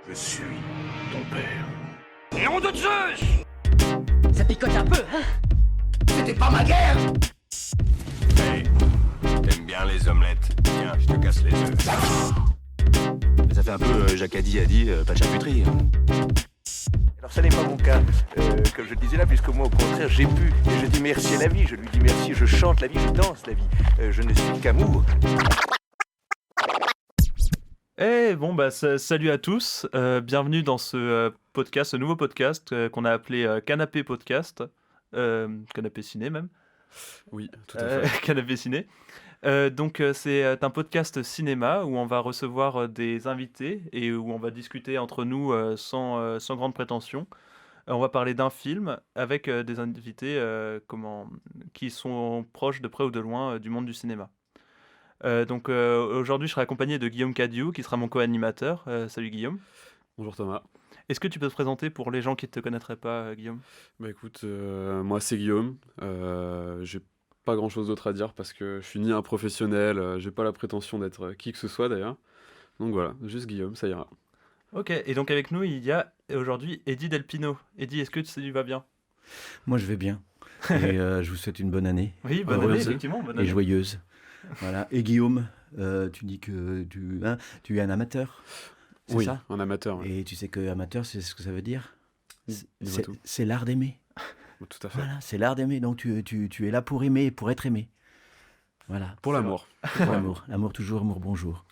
Je suis ton père. Nom de Zeus! Ça picote un peu, hein? C'était pas ma guerre! Hey, t'aimes bien les omelettes? Tiens, je te casse les œufs. Ça fait un peu Jacadi a dit, pas de charcuterie. Alors ça n'est pas mon cas, comme je le disais là, puisque moi au contraire j'ai pu, et je dis merci à la vie, je lui dis merci, je chante la vie, je danse la vie, je ne suis qu'amour. Salut à tous, bienvenue dans ce podcast, ce nouveau podcast qu'on a appelé Canapé Podcast, Canapé Ciné même. Oui, tout à fait. Canapé Ciné. C'est un podcast cinéma où on va recevoir des invités et où on va discuter entre nous sans grande prétention. On va parler d'un film avec des invités qui sont proches de près ou de loin du monde du cinéma. Aujourd'hui, je serai accompagné de Guillaume Cadieux, qui sera mon co-animateur. Salut Guillaume. Bonjour Thomas. Est-ce que tu peux te présenter pour les gens qui ne te connaîtraient pas, Guillaume ? Bah écoute, moi c'est Guillaume. J'ai pas grand chose d'autre à dire parce que je suis ni un professionnel, j'ai pas la prétention d'être qui que ce soit d'ailleurs. Donc voilà, juste Guillaume, ça ira. Ok, et donc avec nous, il y a aujourd'hui Eddie Delpino. Eddie, est-ce que tu vas bien ? Moi, je vais bien. Et je vous souhaite une bonne année. Oui, bonne année, effectivement. Bonne année. Et joyeuse. Voilà. Et Guillaume, tu dis que tu es un amateur, c'est oui, ça ? Un amateur. Oui. Et tu sais que amateur, c'est ce que ça veut dire ? Dis-moi tout. C'est l'art d'aimer. Tout à fait. Voilà, c'est l'art d'aimer. Donc tu es là pour aimer, pour être aimé. Voilà. Pour l'amour. Pour l'amour. L'amour toujours, amour bonjour.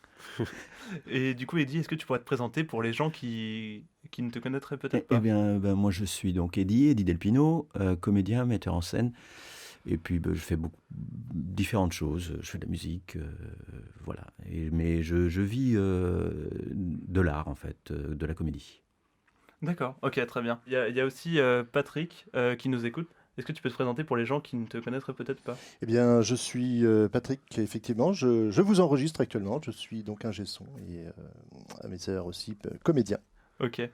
Et du coup, Eddie, est-ce que tu pourrais te présenter pour les gens qui ne te connaîtraient peut-être pas ? Eh bien, moi je suis donc Eddie Delpino, comédien, metteur en scène. Et puis je fais différentes choses. Je fais de la musique, voilà. Mais je vis de l'art en fait, de la comédie. D'accord, ok, très bien. Il y a aussi Patrick qui nous écoute. Est-ce que tu peux te présenter pour les gens qui ne te connaîtraient peut-être pas ? Eh bien, je suis Patrick, effectivement. Je vous enregistre actuellement. Je suis donc ingé son et à mes heures aussi comédien. Ok.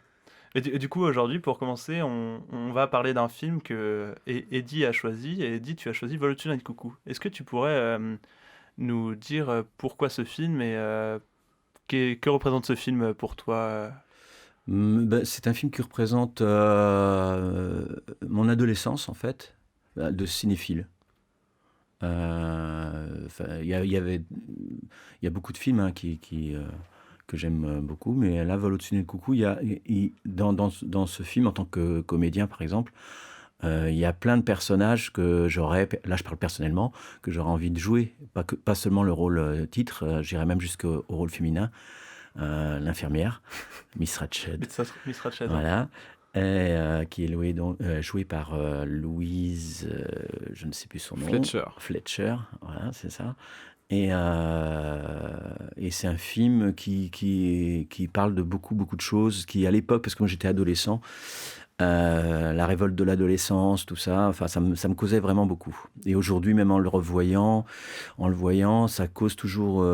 Et du coup, aujourd'hui, pour commencer, on va parler d'un film que Eddie a choisi. Et Eddie, tu as choisi Volotune et Coucou. Est-ce que tu pourrais nous dire pourquoi ce film et que représente ce film pour toi ? C'est un film qui représente mon adolescence, en fait, de cinéphile. Il y a beaucoup de films que j'aime beaucoup, mais là, Vol au-dessus du coucou, dans ce film, en tant que comédien, par exemple, il y a plein de personnages que j'aurais, là je parle personnellement, que j'aurais envie de jouer, pas seulement le rôle titre, j'irais même jusqu'au rôle féminin. L'infirmière, Miss Ratched. Miss Ratched. Voilà. Et, qui est jouée par Louise, je ne sais plus son nom. Fletcher, voilà, c'est ça. Et c'est un film qui parle de beaucoup de choses, qui à l'époque, parce que moi j'étais adolescent, la révolte de l'adolescence, tout ça, enfin ça me causait vraiment beaucoup. Et aujourd'hui, même en le voyant, ça cause toujours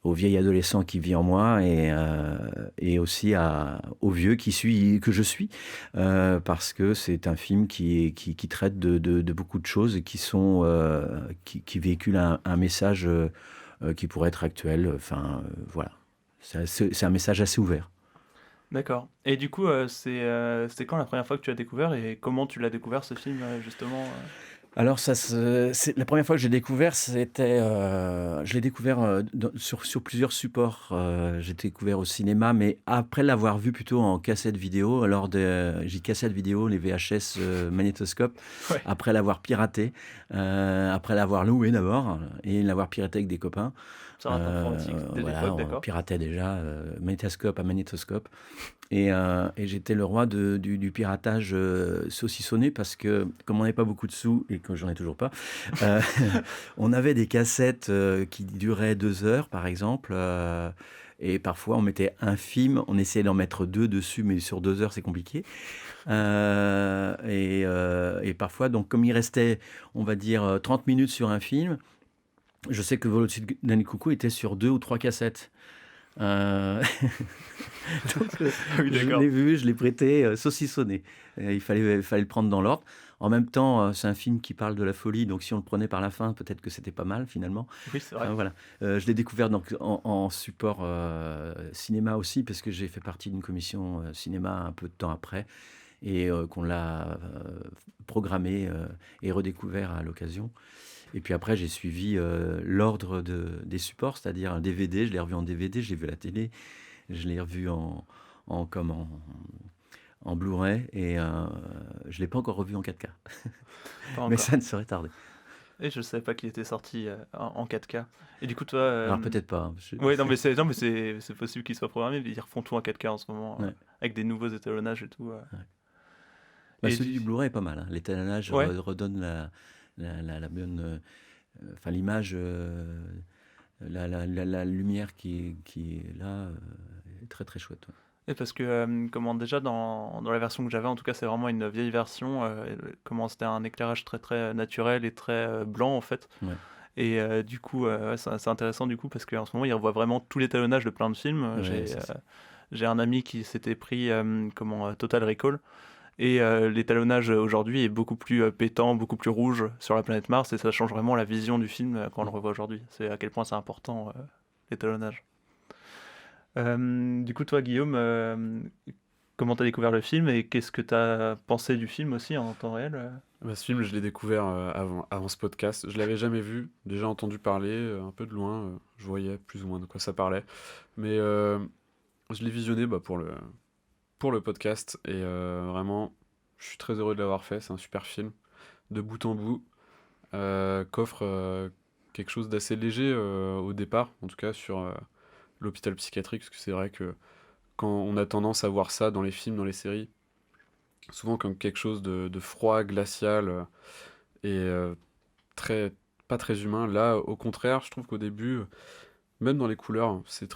au vieil adolescent qui vit en moi et aussi au vieux que je suis, parce que c'est un film qui traite de beaucoup de choses et qui véhicule un message qui pourrait être actuel. Enfin, voilà. C'est un message assez ouvert. D'accord. Et du coup, c'était quand la première fois que tu l'as découvert et comment tu l'as découvert ce film, justement Alors, la première fois que j'ai découvert, je l'ai découvert sur plusieurs supports. J'ai découvert au cinéma, mais après l'avoir vu plutôt en cassette vidéo, j'ai cassette vidéo, les VHS magnétoscope, ouais. Après l'avoir piraté, après l'avoir loué d'abord, et l'avoir piraté avec des copains. Ça informatique de l'époque, d'accord. On piratait déjà, magnétoscope à magnétoscope. Et j'étais le roi du piratage saucissonné parce que, comme on n'avait pas beaucoup de sous, et que j'en ai toujours pas, on avait des cassettes qui duraient 2 heures, par exemple. Et parfois, on mettait un film, on essayait d'en mettre 2 dessus, mais sur 2 heures, c'est compliqué. Et parfois, donc, comme il restait, on va dire, 30 minutes sur un film, je sais que Vol au-dessus d'un coucou était sur 2 ou 3 cassettes. Donc, oui, je l'ai vu, je l'ai prêté saucissonné. Il fallait le prendre dans l'ordre. En même temps, c'est un film qui parle de la folie, donc si on le prenait par la fin, peut-être que c'était pas mal finalement. Oui, c'est vrai. Voilà. Je l'ai découvert donc en support cinéma aussi, parce que j'ai fait partie d'une commission cinéma un peu de temps après, et qu'on l'a programmé et redécouvert à l'occasion. Et puis après, j'ai suivi l'ordre des supports, c'est-à-dire un DVD. Je l'ai revu en DVD, je l'ai vu à la télé, je l'ai revu en Blu-ray, et je ne l'ai pas encore revu en 4K. Pas Mais encore. ça ne serait tardé. Et je savais pas qu'il était sorti en 4K. Et du coup, toi. Alors peut-être pas. Hein. Oui, non, mais c'est possible qu'il soit programmé. Ils refont tout en 4K en ce moment, Ouais. avec des nouveaux étalonnages et tout. Bah, Et celui du Blu-ray est pas mal. Hein. L'étalonnage Ouais. redonne la bonne, enfin l'image, la lumière qui est là est très très chouette. Ouais. Et parce que, comment déjà dans la version que j'avais, en tout cas, c'est vraiment une vieille version. Comment c'était un éclairage très très naturel et très blanc en fait. Ouais. Et du coup, ouais, c'est intéressant du coup parce qu'en ce moment, il revoit vraiment tout l'étalonnage de plein de films. Ouais, c'est ça. J'ai un ami qui s'était pris Total Recall. Et l'étalonnage aujourd'hui est beaucoup plus pétant, beaucoup plus rouge sur la planète Mars, et ça change vraiment la vision du film quand on le revoit aujourd'hui. C'est à quel point c'est important, l'étalonnage. Du coup, toi, Guillaume, comment t'as découvert le film et qu'est-ce que t'as pensé du film aussi en temps réel Bah, ce film, je l'ai découvert avant ce podcast. Je l'avais jamais vu, déjà entendu parler, un peu de loin. Je voyais plus ou moins de quoi ça parlait. Mais je l'ai visionné pour le podcast, et vraiment, je suis très heureux de l'avoir fait. C'est un super film, de bout en bout, qu'offre quelque chose d'assez léger au départ, en tout cas sur l'hôpital psychiatrique, parce que c'est vrai que quand on a tendance à voir ça dans les films, dans les séries, souvent comme quelque chose de froid, glacial, et pas très humain. Là, au contraire, je trouve qu'au début, même dans les couleurs, c'est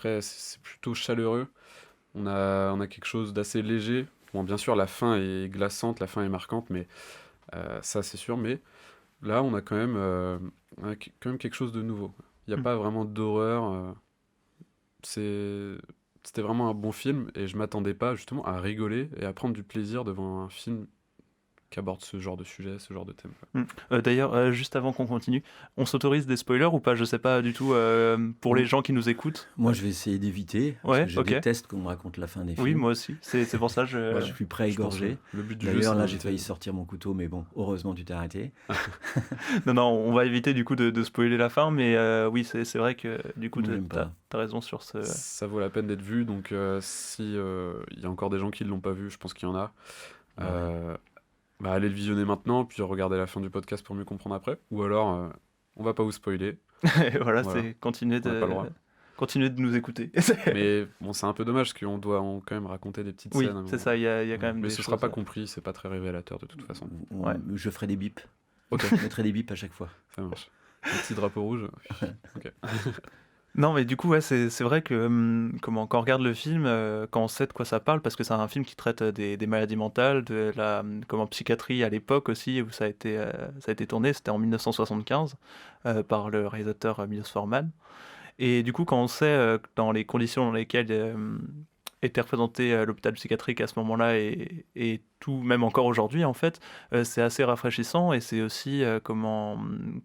plutôt chaleureux. On a quelque chose d'assez léger. Bon, bien sûr, la fin est glaçante, la fin est marquante, mais ça, c'est sûr. Mais là, on a quand même quelque chose de nouveau. Il n'y a pas vraiment d'horreur. C'était vraiment un bon film, et je m'attendais pas justement à rigoler et à prendre du plaisir devant un film qui aborde ce genre de sujet, ce genre de thème. D'ailleurs, juste avant qu'on continue, on s'autorise des spoilers ou pas? Je sais pas du tout pour les gens qui nous écoutent. Moi, je vais essayer d'éviter, parce Ouais, que je ok. déteste qu'on me raconte la fin des films. Oui, moi aussi. C'est pour ça que Je suis prêt à Je pense égorger. que le but du jeu, D'ailleurs, c'est là, j'ai d'éviter. failli sortir mon couteau, mais bon, heureusement, tu t'es arrêté. Non, on va éviter du coup de spoiler la fin, mais oui, c'est vrai que du coup, Moi, j'aime pas. t'as raison sur ce. Ça vaut la peine d'être vu, donc si il y a encore des gens qui ne l'ont pas vu, je pense qu'il y en a. Allez le visionner maintenant, puis regardez la fin du podcast pour mieux comprendre après. Ou alors, on va pas vous spoiler. Et voilà, Voilà. c'est continuer On n'a pas le droit. de nous écouter. Mais bon, c'est un peu dommage, parce qu'on doit quand même raconter des petites Oui, scènes. à un c'est moment. ça, il y a quand même Mais des ce sera choses, pas compris, c'est pas très révélateur de toute façon. Ouais. Je ferai des bips. Ok. Je mettrai des bips à chaque fois. Ça marche. Un petit drapeau rouge. Ok. Non, mais du coup, ouais, c'est vrai que quand on regarde le film, quand on sait de quoi ça parle, parce que c'est un film qui traite des maladies mentales, de la psychiatrie à l'époque aussi, où ça a été tourné, c'était en 1975, par le réalisateur Milos Forman. Et du coup, quand on sait dans les conditions dans lesquelles était représenté l'hôpital psychiatrique à ce moment-là, et tout, même encore aujourd'hui, en fait, c'est assez rafraîchissant, et c'est aussi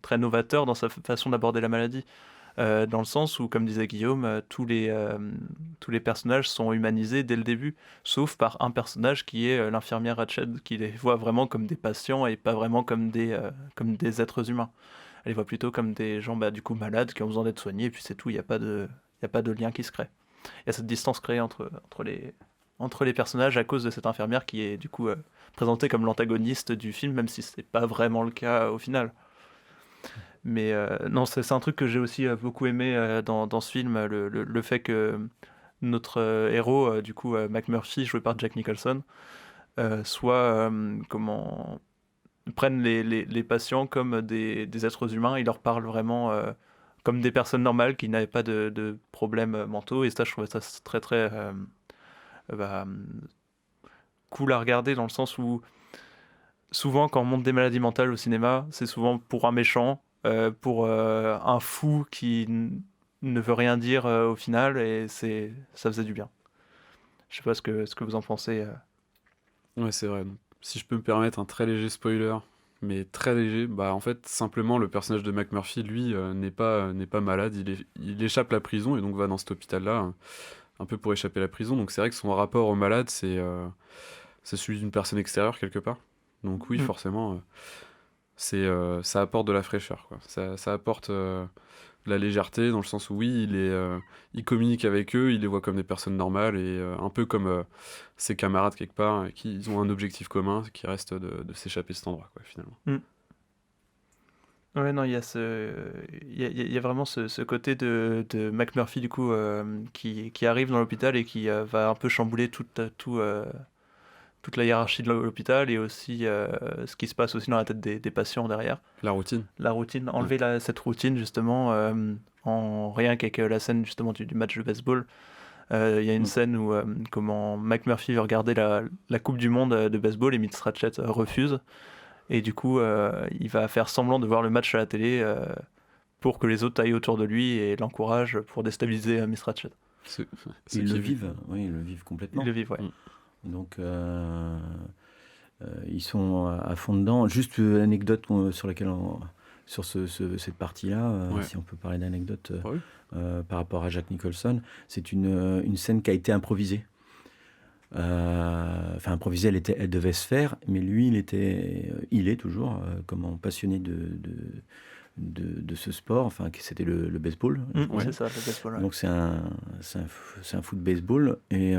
très novateur dans sa façon d'aborder la maladie. Dans le sens où, comme disait Guillaume, tous les personnages sont humanisés dès le début, sauf par un personnage qui est l'infirmière Ratched, qui les voit vraiment comme des patients et pas vraiment comme des êtres humains. Elle les voit plutôt comme des gens du coup malades qui ont besoin d'être soignés, et puis c'est tout, il n'y a pas de lien qui se crée. Il y a cette distance créée entre les personnages à cause de cette infirmière qui est du coup présentée comme l'antagoniste du film, même si ce n'est pas vraiment le cas au final. Mais non, c'est un truc que j'ai aussi beaucoup aimé dans ce film, le fait que notre héros, du coup McMurphy, joué par Jack Nicholson, prenne les patients comme des êtres humains. Il leur parle vraiment comme des personnes normales qui n'avaient pas de problèmes mentaux. Et ça, je trouvais ça très très cool à regarder, dans le sens où souvent quand on montre des maladies mentales au cinéma, c'est souvent pour un méchant, pour un fou qui ne veut rien dire au final, et ça faisait du bien. Je sais pas ce que vous en pensez. Ouais, c'est vrai. Donc, si je peux me permettre un très léger spoiler, mais très léger. Bah, en fait, simplement, le personnage de McMurphy, lui, n'est pas malade. Il échappe la prison et donc va dans cet hôpital-là, un peu pour échapper à la prison. Donc c'est vrai que son rapport au malade, c'est celui d'une personne extérieure, quelque part. Donc oui, forcément, ça apporte de la fraîcheur, quoi. Ça apporte de la légèreté, dans le sens où oui, il communique avec eux, il les voit comme des personnes normales, et un peu comme ses camarades, quelque part, qui ont un objectif commun, qui reste de s'échapper de cet endroit, quoi, finalement. Ouais, non, il y a vraiment ce côté de McMurphy, du coup, qui arrive dans l'hôpital et qui va un peu chambouler toute la hiérarchie de l'hôpital, et aussi ce qui se passe aussi dans la tête des patients derrière. La routine. Enlever cette routine, justement, en rien qu'avec la scène, justement, du match de baseball. Il y a une scène où comment McMurphy veut regarder la Coupe du Monde de baseball, et Miss Ratched refuse. Et du coup, il va faire semblant de voir le match à la télé pour que les autres aillent autour de lui et l'encouragent pour déstabiliser Miss Ratched. Ils le vivent, oui, ils le vivent complètement. Ils le vivent, ouais. Donc, ils sont à fond dedans. Juste une anecdote sur laquelle sur cette partie-là, si on peut parler d'anecdote par rapport à Jack Nicholson, c'est une scène qui a été improvisée. Enfin, improvisée, elle devait se faire, mais lui, il est toujours comment passionné de ce sport. Enfin, c'était le baseball. C'est ça, le baseball. Ouais. Donc c'est un foot baseball, et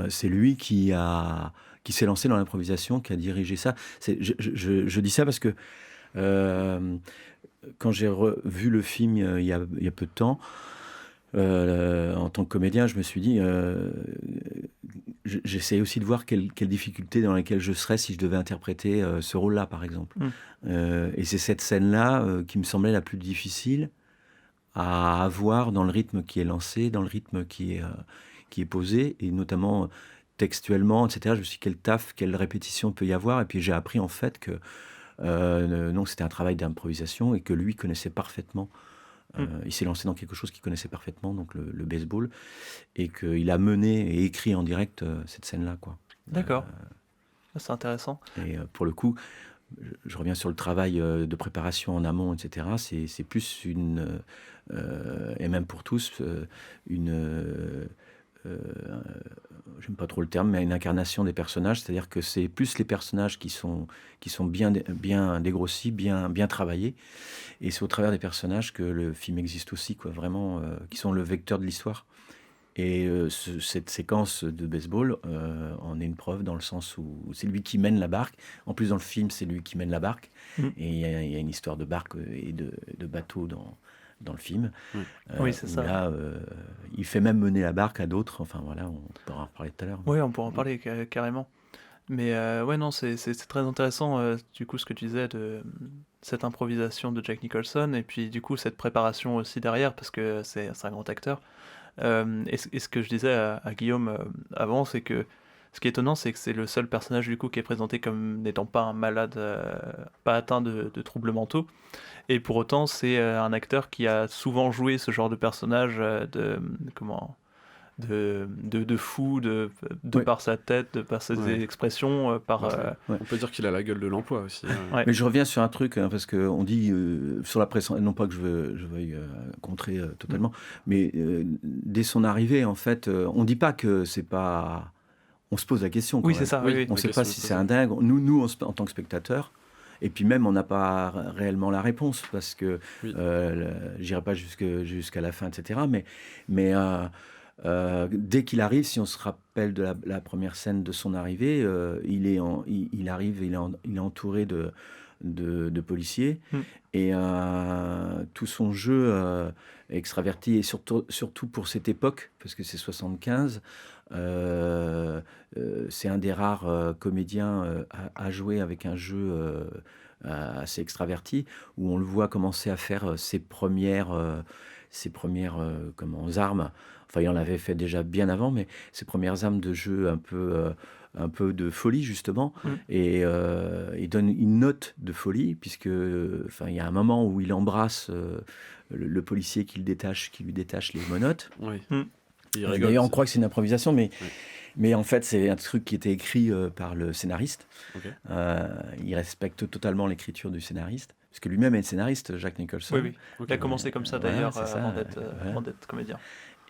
c'est lui qui s'est lancé dans l'improvisation, qui a dirigé ça. Je dis ça parce que quand j'ai revu le film il y a peu de temps, en tant que comédien, je me suis dit, j'essaie aussi de voir quelles difficultés dans lesquelles je serais si je devais interpréter ce rôle-là, par exemple. Et c'est cette scène-là qui me semblait la plus difficile à avoir dans le rythme qui est lancé, dans le rythme qui est posé, et notamment textuellement, etc. Je me suis dit, quelle répétition peut y avoir. Et puis j'ai appris en fait que non, c'était un travail d'improvisation, et que lui connaissait parfaitement. Il s'est lancé dans quelque chose qu'il connaissait parfaitement, donc le baseball, et qu'il a mené et écrit en direct cette scène-là, quoi. D'accord. C'est intéressant. Et pour le coup, je reviens sur le travail de préparation en amont, etc. C'est plus et même pour tous, j'aime pas trop le terme, mais une incarnation des personnages, c'est-à-dire que c'est plus les personnages qui sont bien dégrossis, bien travaillés, et c'est au travers des personnages que le film existe aussi, quoi, vraiment, qui sont le vecteur de l'histoire. Et cette séquence de baseball en est une preuve, dans le sens où c'est lui qui mène la barque. En plus, dans le film, c'est lui qui mène la barque, et il y a une histoire de barque et de bateau dans le film. Oui, c'est ça. Là, il fait même mener la barque à d'autres. Enfin voilà, on pourra en reparler tout à l'heure. Oui, on pourra en parler carrément. Mais ouais, non, c'est très intéressant, du coup, ce que tu disais de cette improvisation de Jack Nicholson, et puis du coup, cette préparation aussi derrière, parce que c'est un grand acteur. Et ce que je disais à Guillaume avant, c'est que ce qui est étonnant, c'est que c'est le seul personnage, du coup, qui est présenté comme n'étant pas un malade, pas atteint de troubles mentaux. Et pour autant, c'est un acteur qui a souvent joué ce genre de personnage de fou, par sa tête, par ses expressions, On peut dire qu'il a la gueule de l'emploi aussi. Mais je reviens sur un truc, parce qu'on dit sur la presse, non pas que je veuille contrer totalement, mais dès son arrivée, en fait, on dit pas que c'est pas... On se pose la question. Oui, c'est ça. On ne sait pas si c'est un dingue. Nous, en tant que spectateurs, et puis même, on n'a pas réellement la réponse, parce que j'irai pas jusqu'à la fin, etc. Mais dès qu'il arrive, si on se rappelle de la première scène de son arrivée, il arrive, il est entouré de policiers, et tout son jeu extraverti, et surtout pour cette époque, parce que c'est 75, c'est un des rares comédiens à jouer avec un jeu assez extraverti, où on le voit commencer à faire ses premières armes. Enfin, il en avait fait déjà bien avant, mais ses premières armes de jeu un peu de folie, justement. Et il donne une note de folie, puisque il y a un moment où il embrasse le policier qui lui détache les menottes. Oui. D'ailleurs, on croit que c'est une improvisation, mais Mais en fait, c'est un truc qui était écrit par le scénariste. Ok. Il respecte totalement l'écriture du scénariste, parce que lui-même est Jack Nicholson. Oui. Ok. Il a commencé comme ça Voilà, d'ailleurs c'est ça, voilà. avant d'être comédien.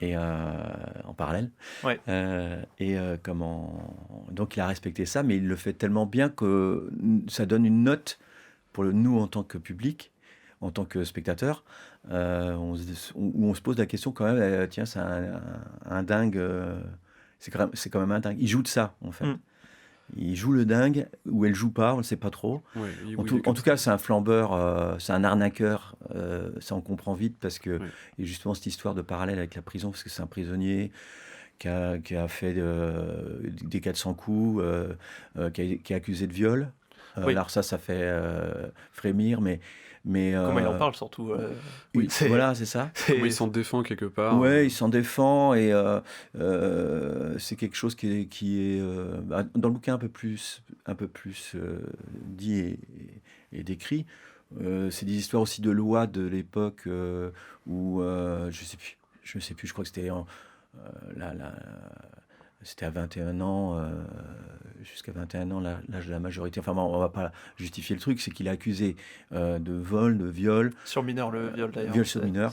Et en parallèle. Ouais. Donc il a respecté ça, mais il le fait tellement bien que ça donne une note pour nous en tant que public, en tant que spectateur, où on se pose la question quand même, tiens, c'est un dingue, c'est quand même un dingue. Il joue de ça, en fait. Il joue le dingue, ou elle joue pas, on ne sait pas trop. Ouais, En tout cas, c'est un flambeur, c'est un arnaqueur, ça on comprend vite, parce que il y a justement cette histoire de parallèle avec la prison, parce que c'est un prisonnier qui a fait des 400 coups, qui est accusé de viol. Alors ça fait frémir, mais Comment il en parle surtout. oui, voilà, c'est ça. Comment il s'en défend quelque part. Ouais, il s'en défend, et c'est quelque chose qui est dans le bouquin un peu plus dit et décrit. C'est des histoires aussi de loi de l'époque où je sais plus, je crois que c'était c'était à 21 ans, jusqu'à 21 ans, l'âge de la majorité. Enfin, on va pas justifier le truc, c'est qu'il est accusé de vol, de viol. Sur mineur, le viol d'ailleurs. Viol sur mineur.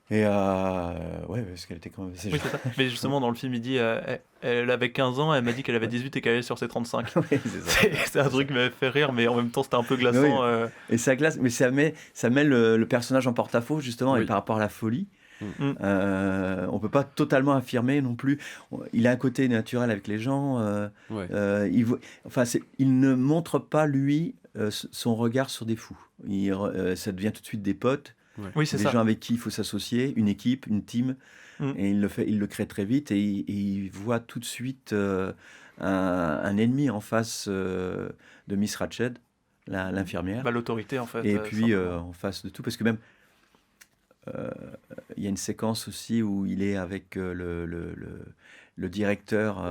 Et ouais, parce qu'elle était quand même. Oui, c'est ça. Mais justement, dans le film, il dit elle avait 15 ans, elle m'a dit qu'elle avait 18 et qu'elle allait sur ses 35. Oui, c'est ça. C'est un truc qui m'avait fait rire, mais en même temps, c'était un peu glaçant. Oui. Et ça glace, mais ça met le personnage en porte-à-faux, justement, et par rapport à la folie. On peut pas totalement affirmer non plus. Il a un côté naturel avec les gens. Il ne montre pas lui son regard sur des fous. Ça devient tout de suite des potes, Oui, c'est des ça. gens avec qui il faut s'associer, une équipe, une team. Et il le crée très vite, et il voit tout de suite un ennemi en face de Miss Ratched, l'infirmière. L'autorité en fait. Et puis en face de tout, parce que même il y a une séquence aussi où il est avec le directeur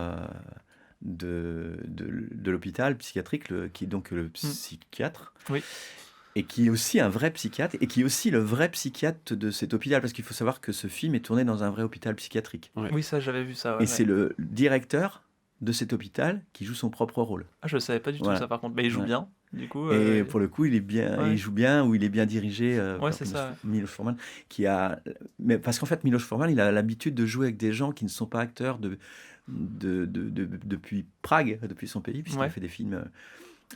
de l'hôpital psychiatrique, qui est donc le psychiatre, et qui est aussi un vrai psychiatre, et qui est aussi le vrai psychiatre de cet hôpital, parce qu'il faut savoir que ce film est tourné dans un vrai hôpital psychiatrique. Oui, ça j'avais vu ça. Et c'est le directeur de cet hôpital qui joue son propre rôle. Ah, je savais pas du tout ça par contre. Mais il joue bien. Du coup, et pour le coup, il est bien, il joue bien, ou il est bien dirigé. c'est ça. Miloš Forman, mais parce qu'en fait, Miloš Forman, il a l'habitude de jouer avec des gens qui ne sont pas acteurs depuis Prague, depuis son pays, puisqu'il a fait des films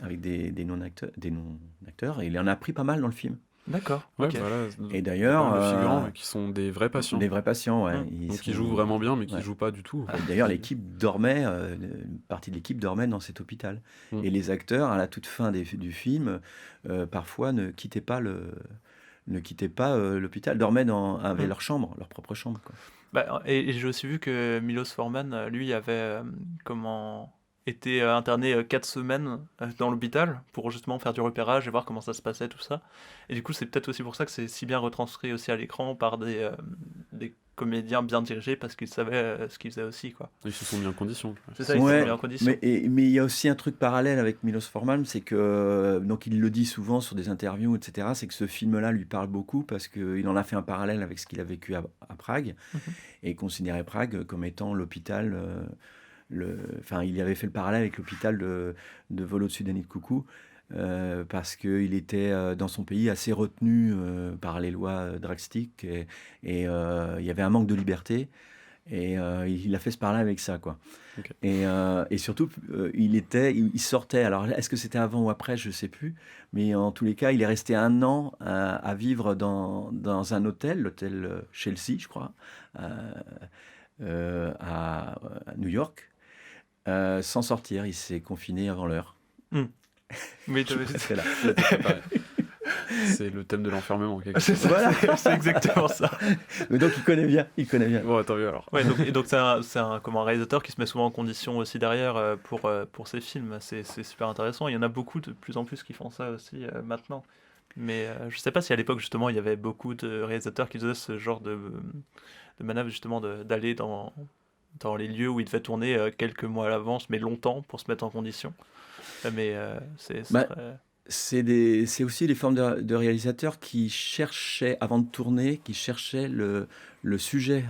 avec des non-acteurs, et il en a pris pas mal dans le film. D'accord. Okay. Voilà. Et d'ailleurs, les figurants qui sont des vrais patients. Des vrais patients, ouais. Donc ils jouent vraiment bien, mais qui jouent pas du tout. D'ailleurs, l'équipe dormait, une partie de l'équipe dormait dans cet hôpital. Et les acteurs, à la toute fin du film, parfois ne quittaient pas l'hôpital, dormaient avec leur chambre, leur propre chambre, quoi. Et j'ai aussi vu que Miloš Forman, lui, avait été interné 4 semaines dans l'hôpital pour justement faire du repérage et voir comment ça se passait, tout ça. Et du coup, c'est peut-être aussi pour ça que c'est si bien retranscrit aussi à l'écran par des comédiens bien dirigés, parce qu'ils savaient ce qu'ils faisaient aussi, quoi. Ils se sont mis en condition. C'est ça, ils se sont mis en condition. Mais il y a aussi un truc parallèle avec Miloš Forman, c'est que, donc il le dit souvent sur des interviews, etc., c'est que ce film-là lui parle beaucoup, parce qu'il en a fait un parallèle avec ce qu'il a vécu à Prague, et il considérait Prague comme étant l'hôpital... il avait fait le parallèle avec l'hôpital de Vol au-dessus d'un nid de coucou, parce qu'il était dans son pays assez retenu par les lois drastiques, et il y avait un manque de liberté, et il a fait ce parallèle avec ça, quoi. Okay. Et surtout, il sortait, alors est-ce que c'était avant ou après, je ne sais plus, mais en tous les cas, il est resté 1 an à vivre dans un hôtel, l'hôtel Chelsea, je crois, à New York. Sans sortir, il s'est confiné avant l'heure. Mais c'est là. C'est le thème de l'enfermement. Voilà. C'est exactement ça. Mais donc il connaît bien. Bon, tant mieux alors. Ouais, donc c'est un réalisateur qui se met souvent en condition aussi derrière pour ses films. C'est super intéressant. Il y en a beaucoup de plus en plus qui font ça aussi maintenant. Mais je sais pas si à l'époque justement il y avait beaucoup de réalisateurs qui faisaient ce genre de manœuvre, justement d'aller dans les lieux où il devait tourner quelques mois à l'avance, mais longtemps, pour se mettre en condition. Mais c'est aussi des formes de réalisateurs qui cherchaient, avant de tourner, le sujet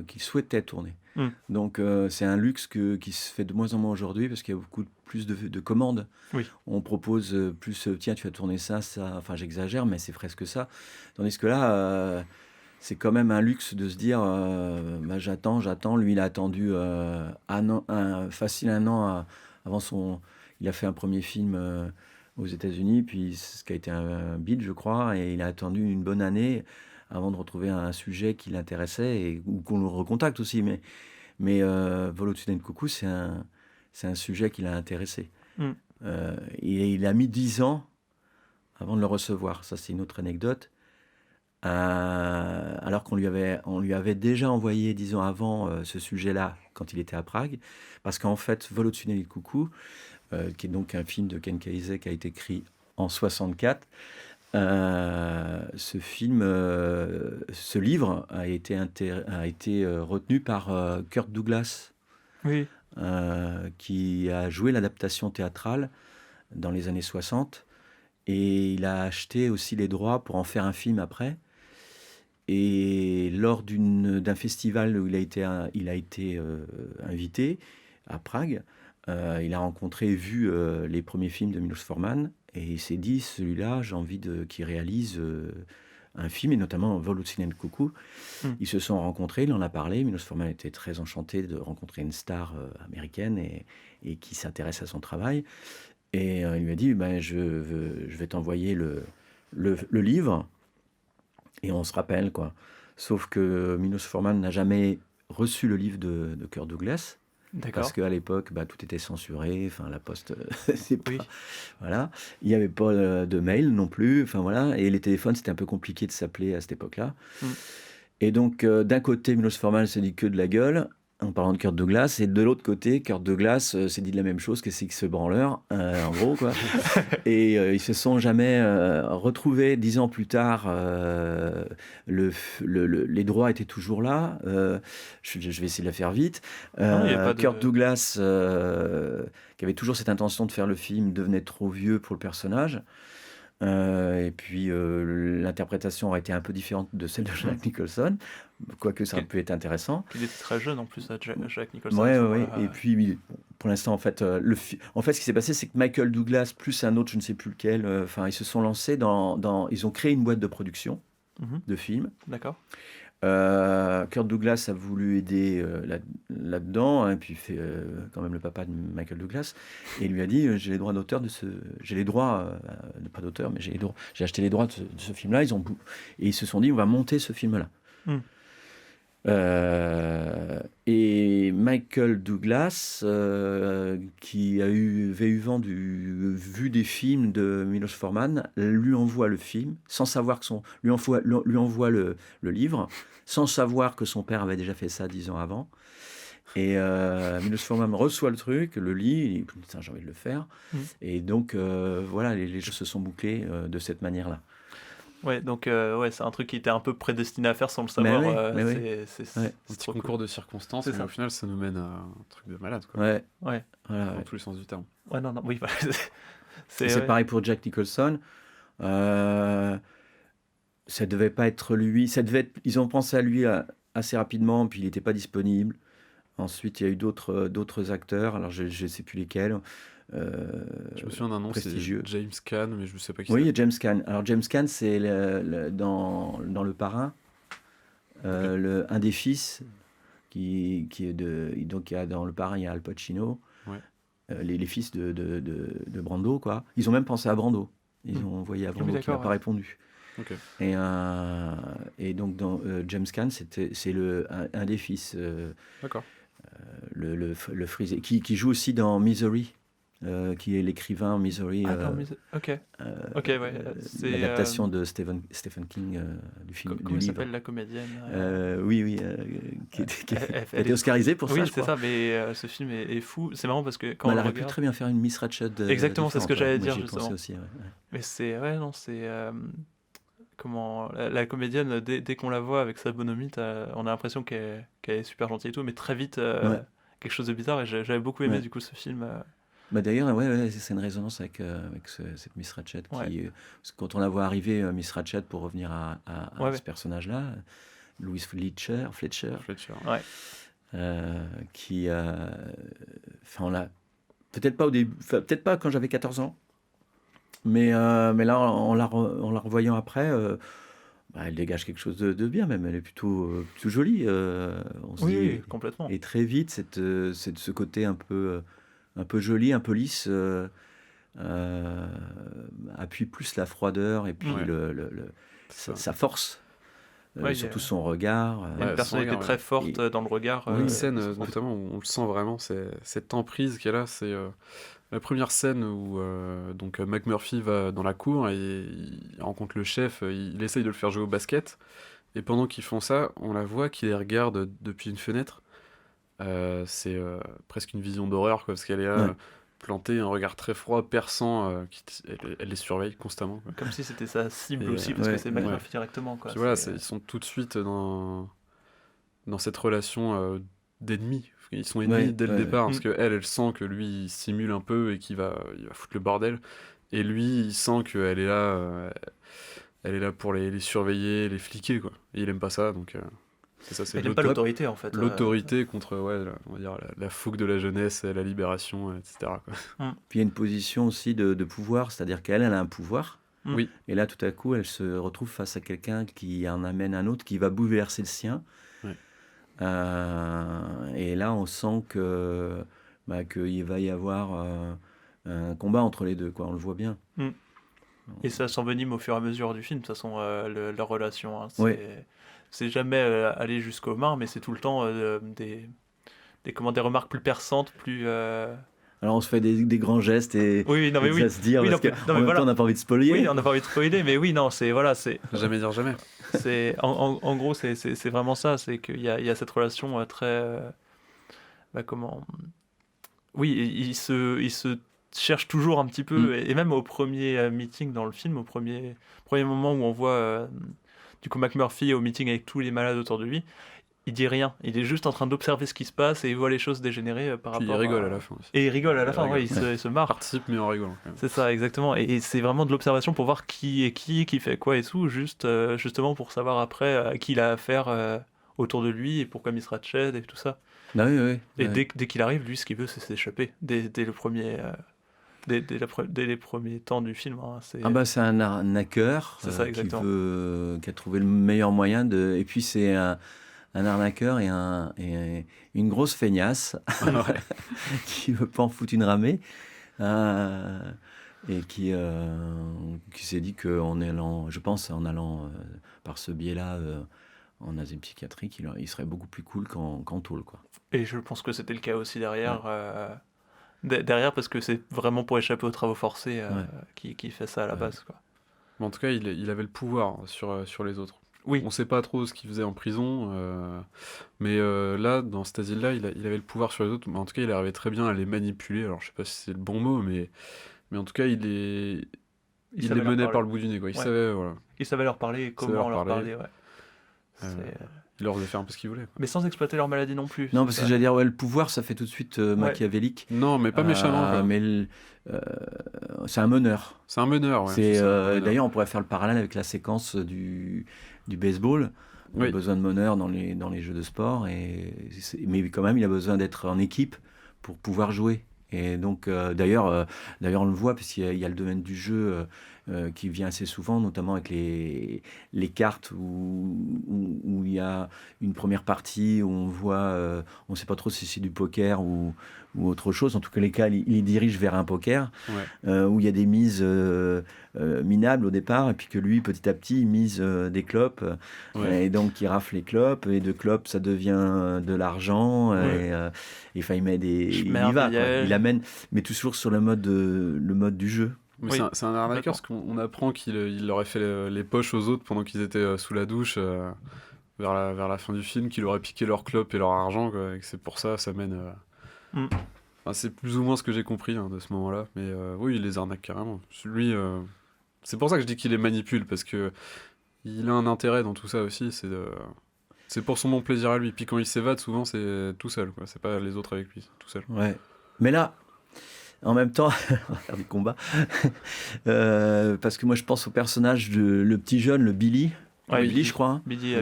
qu'ils souhaitaient tourner. Donc c'est un luxe qui se fait de moins en moins aujourd'hui parce qu'il y a beaucoup plus de commandes. Oui. On propose plus, tiens, tu vas tourner ça, enfin j'exagère, mais c'est presque ça. Tandis que là, c'est quand même un luxe de se dire, bah, j'attends. Lui, il a attendu facile un an avant il a fait un premier film aux États-Unis, puis ce qui a été un bid, je crois, et il a attendu une bonne année avant de retrouver un sujet qui l'intéressait ou qu'on le recontacte aussi. Mais Vol au-dessus d'un coucou, c'est un sujet qui l'a intéressé. Et il a mis 10 ans avant de le recevoir. Ça, c'est une autre anecdote. Alors qu'on lui avait déjà envoyé 10 ans avant ce sujet-là quand il était à Prague. Parce qu'en fait, Vol au-dessus d'un coucou, qui est donc un film de Ken Kesey qui a été écrit en 1964, ce livre a été retenu par Kirk Douglas, qui a joué l'adaptation théâtrale dans les années 60, et il a acheté aussi les droits pour en faire un film après. Et lors d'un festival où il a été invité à Prague, il a rencontré et vu les premiers films de Milos Forman, et il s'est dit, celui-là, j'ai envie qu'il réalise un film, et notamment Vol au-dessus d'un coucou. Ils se sont rencontrés, il en a parlé. Milos Forman était très enchanté de rencontrer une star américaine et qui s'intéresse à son travail. Et il lui a dit, je vais t'envoyer le livre. Et on se rappelle, quoi. Sauf que Milos Forman n'a jamais reçu le livre de Kirk Douglas. D'accord. Parce qu'à l'époque, tout était censuré. Enfin, la poste, c'est pas... Voilà. Il n'y avait pas de mail non plus. Enfin, voilà. Et les téléphones, c'était un peu compliqué de s'appeler à cette époque-là. Et donc, d'un côté, Milos Forman se dit que de la gueule, en parlant de Kirk Douglas, et de l'autre côté, Kirk Douglas s'est dit de la même chose que c'est que ce branleur, en gros, quoi. Et ils se sont jamais retrouvés 10 ans plus tard. Les droits étaient toujours là. Je vais essayer de la faire vite. Kirk Douglas, qui avait toujours cette intention de faire le film, devenait trop vieux pour le personnage. Et puis l'interprétation aurait été un peu différente de celle de Jack Nicholson, quoique ça aurait pu être intéressant. Il était très jeune en plus, Jack Nicholson. Ouais. Et puis pour l'instant, en fait, ce qui s'est passé, c'est que Michael Douglas plus un autre, je ne sais plus lequel, ils se sont lancés ils ont créé une boîte de production de films. D'accord. Kirk Douglas a voulu aider là-dedans, et puis fait quand même le papa de Michael Douglas, et il lui a dit j'ai les droits d'auteur j'ai les droits pas d'auteur, mais j'ai acheté les droits de ce film-là. Et ils se sont dit on va monter ce film-là. Et Michael Douglas, qui avait eu vent vu des films de Milos Forman, lui envoie le film sans savoir lui envoie le livre sans savoir que son père avait déjà fait ça 10 ans avant. Et Milos Forman reçoit le truc, le lit, il dit putain, j'ai envie de le faire. Et donc voilà, les choses se sont bouclées de cette manière-là. Ouais, donc c'est un truc qui était un peu prédestiné à faire sans le savoir. C'est un petit concours de circonstances, mais au final, ça nous mène à un truc de malade, quoi. Ouais. Voilà, dans tous les sens du terme. Ouais, non, oui. C'est pareil pour Jack Nicholson. Ça devait pas être lui. Ils ont pensé à lui assez rapidement, puis il n'était pas disponible. Ensuite, il y a eu d'autres acteurs. Alors, je ne sais plus lesquels. Je me souviens d'un nom, c'est James Caan, mais je ne sais pas qui c'est. Oui, James Caan. Alors James Caan, c'est dans Le Parrain, un des fils qui est donc dans Le Parrain, il y a Al Pacino, les fils de Brando, quoi. Ils ont même pensé à Brando. Ils ont envoyé à Brando qui n'a pas répondu. Okay. Et donc dans James Caan, c'est un des fils. D'accord. Le frisé qui joue aussi dans Misery. Qui est l'écrivain Misery. Ok, c'est l'adaptation de Stephen King du film. Comment s'appelle la comédienne Oui, qui a été oscarisée pour ça. Oui, c'est ça, mais ce film est fou. C'est marrant parce que quand elle aurait pu très bien faire une Miss Ratched. Exactement, c'est ce que j'allais dire justement. Pensé aussi, Mais c'est comment la comédienne dès qu'on la voit avec sa bonhomie, on a l'impression qu'elle est super gentille et tout, mais très vite quelque chose de bizarre. Et j'avais beaucoup aimé du coup ce film. D'ailleurs, c'est une résonance avec cette Miss Ratched quand on la voit arriver, Miss Ratched, pour revenir à ce personnage-là, Louise Fletcher. qui... Enfin, on l'a... Peut-être pas au début, peut-être pas quand j'avais 14 ans, mais là, en la revoyant après, elle dégage quelque chose de bien même. Elle est plutôt jolie. On se dit, Oui, complètement. et très vite, ce côté un peu joli, un peu lisse, appuie plus la froideur et puis sa force. Surtout son regard. Il y a une personnalité très forte dans le regard. Une scène, notamment, où on le sent vraiment, c'est cette emprise qu'elle a. C'est la première scène où donc McMurphy va dans la cour et il rencontre le chef. Il essaye de le faire jouer au basket. Et pendant qu'ils font ça, on la voit qui les regarde depuis une fenêtre. C'est presque une vision d'horreur, quoi, parce qu'elle est là, plantée, un regard très froid, perçant, elle les surveille constamment, quoi. Comme si c'était sa cible aussi, parce que c'est McMurphy directement, quoi. Puis voilà, ils sont tout de suite dans cette relation d'ennemis. Ils sont ennemis dès le départ, parce qu'elle sent que lui, il simule un peu et qu'il va foutre le bordel. Et lui, il sent qu'elle est là, pour les surveiller, les fliquer, quoi. Et il aime pas ça, donc... C'est ça, il n'aime pas l'autorité, en fait. L'autorité contre on va dire, la fougue de la jeunesse, la libération, etc., quoi. Puis il y a une position aussi de pouvoir, c'est-à-dire qu'elle a un pouvoir. Oui. Et là, tout à coup, elle se retrouve face à quelqu'un qui en amène un autre, qui va bouleverser le sien. Ouais. Et là, on sent qu'il va y avoir un combat entre les deux, quoi. On le voit bien. Et ça s'envenime au fur et à mesure du film, de toute façon, leur relation. Hein, c'est jamais aller jusqu'au marre, mais c'est tout le temps des remarques plus perçantes, plus... Alors on se fait des grands gestes et ça se dire, parce qu'en même temps on n'a pas envie de spoiler. Oui, on n'a pas envie de spoiler, mais oui, non, c'est... Jamais dire jamais. En gros, c'est vraiment ça, c'est qu'il y a cette relation très... Oui, il se cherche toujours un petit peu, et même au premier meeting dans le film, au premier moment où on voit... Du coup, McMurphy au meeting avec tous les malades autour de lui, il dit rien. Il est juste en train d'observer ce qui se passe et il voit les choses dégénérer par rapport. Il rigole à la fin aussi. Et il rigole à la fin, il se marre. Il participe, mais en rigolant. C'est ça, exactement. Et c'est vraiment de l'observation pour voir qui est qui fait quoi et tout, justement pour savoir après à qui il a affaire autour de lui et pourquoi Miss Ratched et tout ça. Ah oui. Et dès qu'il arrive, lui, ce qu'il veut, c'est s'échapper dès le premier. Dès les premiers temps du film. Hein, c'est un arnaqueur qui a trouvé le meilleur moyen de... Et puis c'est un arnaqueur et une grosse feignasse qui veut pas en foutre une ramée et qui s'est dit qu'en allant, je pense, par ce biais-là en asile psychiatrique, il serait beaucoup plus cool qu'en tôle, quoi. Et je pense que c'était le cas aussi derrière. Derrière, parce que c'est vraiment pour échapper aux travaux forcés qui fait ça à la base, quoi. Mais en tout cas, il avait le pouvoir sur les autres. Oui. On sait pas trop ce qu'il faisait en prison, mais là, dans cet asile-là, il avait le pouvoir sur les autres. Mais en tout cas, il arrivait très bien à les manipuler. Alors, je sais pas si c'est le bon mot, mais en tout cas, il les menait par le bout du nez, quoi. Il savait, voilà. Il savait leur parler, comment leur parler, Il leur faisait faire un peu ce qu'ils voulaient, quoi. Mais sans exploiter leur maladie non plus. Non, parce que j'allais dire, le pouvoir, ça fait tout de suite machiavélique. Non, mais pas méchamment, quoi. Mais c'est un meneur. C'est un meneur, ouais. D'ailleurs, on pourrait faire le parallèle avec la séquence du baseball. Il a besoin de meneurs dans les jeux de sport, mais quand même, il a besoin d'être en équipe pour pouvoir jouer. Et donc, d'ailleurs, on le voit, parce qu'il y a le domaine du jeu qui vient assez souvent, notamment avec les cartes où il y a une première partie où on voit, on ne sait pas trop si c'est du poker ou autre chose. En tout cas, les cas, il dirige vers un poker où il y a des mises minables au départ, et puis que lui, petit à petit, il mise des clopes, et donc il rafle les clopes, et de clopes, ça devient de l'argent, et il met il y va, quoi. Il amène, mais toujours sur le mode du jeu. Mais c'est un arnaqueur, parce qu'on apprend qu'il aurait fait les poches aux autres pendant qu'ils étaient sous la douche vers la fin du film, qu'il aurait piqué leurs clopes et leur argent, quoi, et que c'est pour ça mène... Enfin, c'est plus ou moins ce que j'ai compris de ce moment-là, mais oui, il les arnaque carrément. Lui, c'est pour ça que je dis qu'il les manipule, parce que il a un intérêt dans tout ça aussi, c'est pour son bon plaisir à lui. Puis quand il s'évade, souvent c'est tout seul, quoi. C'est pas les autres avec lui, c'est tout seul. Ouais. Mais là, en même temps, on va faire du combat, parce que moi je pense au personnage le petit jeune, le Billy. Billy, je crois. Billy,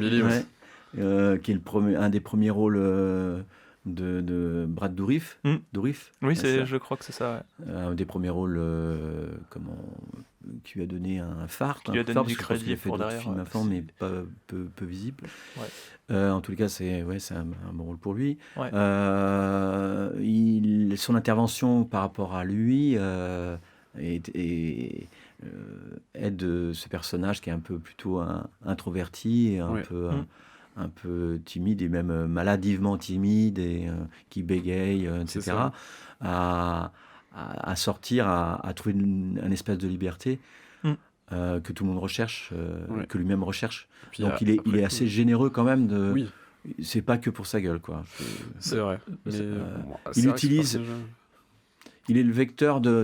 qui est un des premiers rôles de Brad Dourif. Oui, je crois que c'est ça. Ouais. Un des premiers rôles qui lui a donné un phare. Qui lui a donné du crédit pour derrière. Il a fait d'autres films avant, mais pas peu visibles. Ouais. En tout cas, c'est un bon rôle pour lui. Ouais. Son intervention par rapport à lui aide ce personnage qui est un peu plutôt introverti et un peu timide et même maladivement timide et qui bégaye, etc. À sortir, à trouver un espace de liberté que tout le monde recherche, que lui-même recherche. Puis donc il est assez généreux quand même. C'est pas que pour sa gueule, quoi. C'est vrai. Il utilise. Il est le vecteur de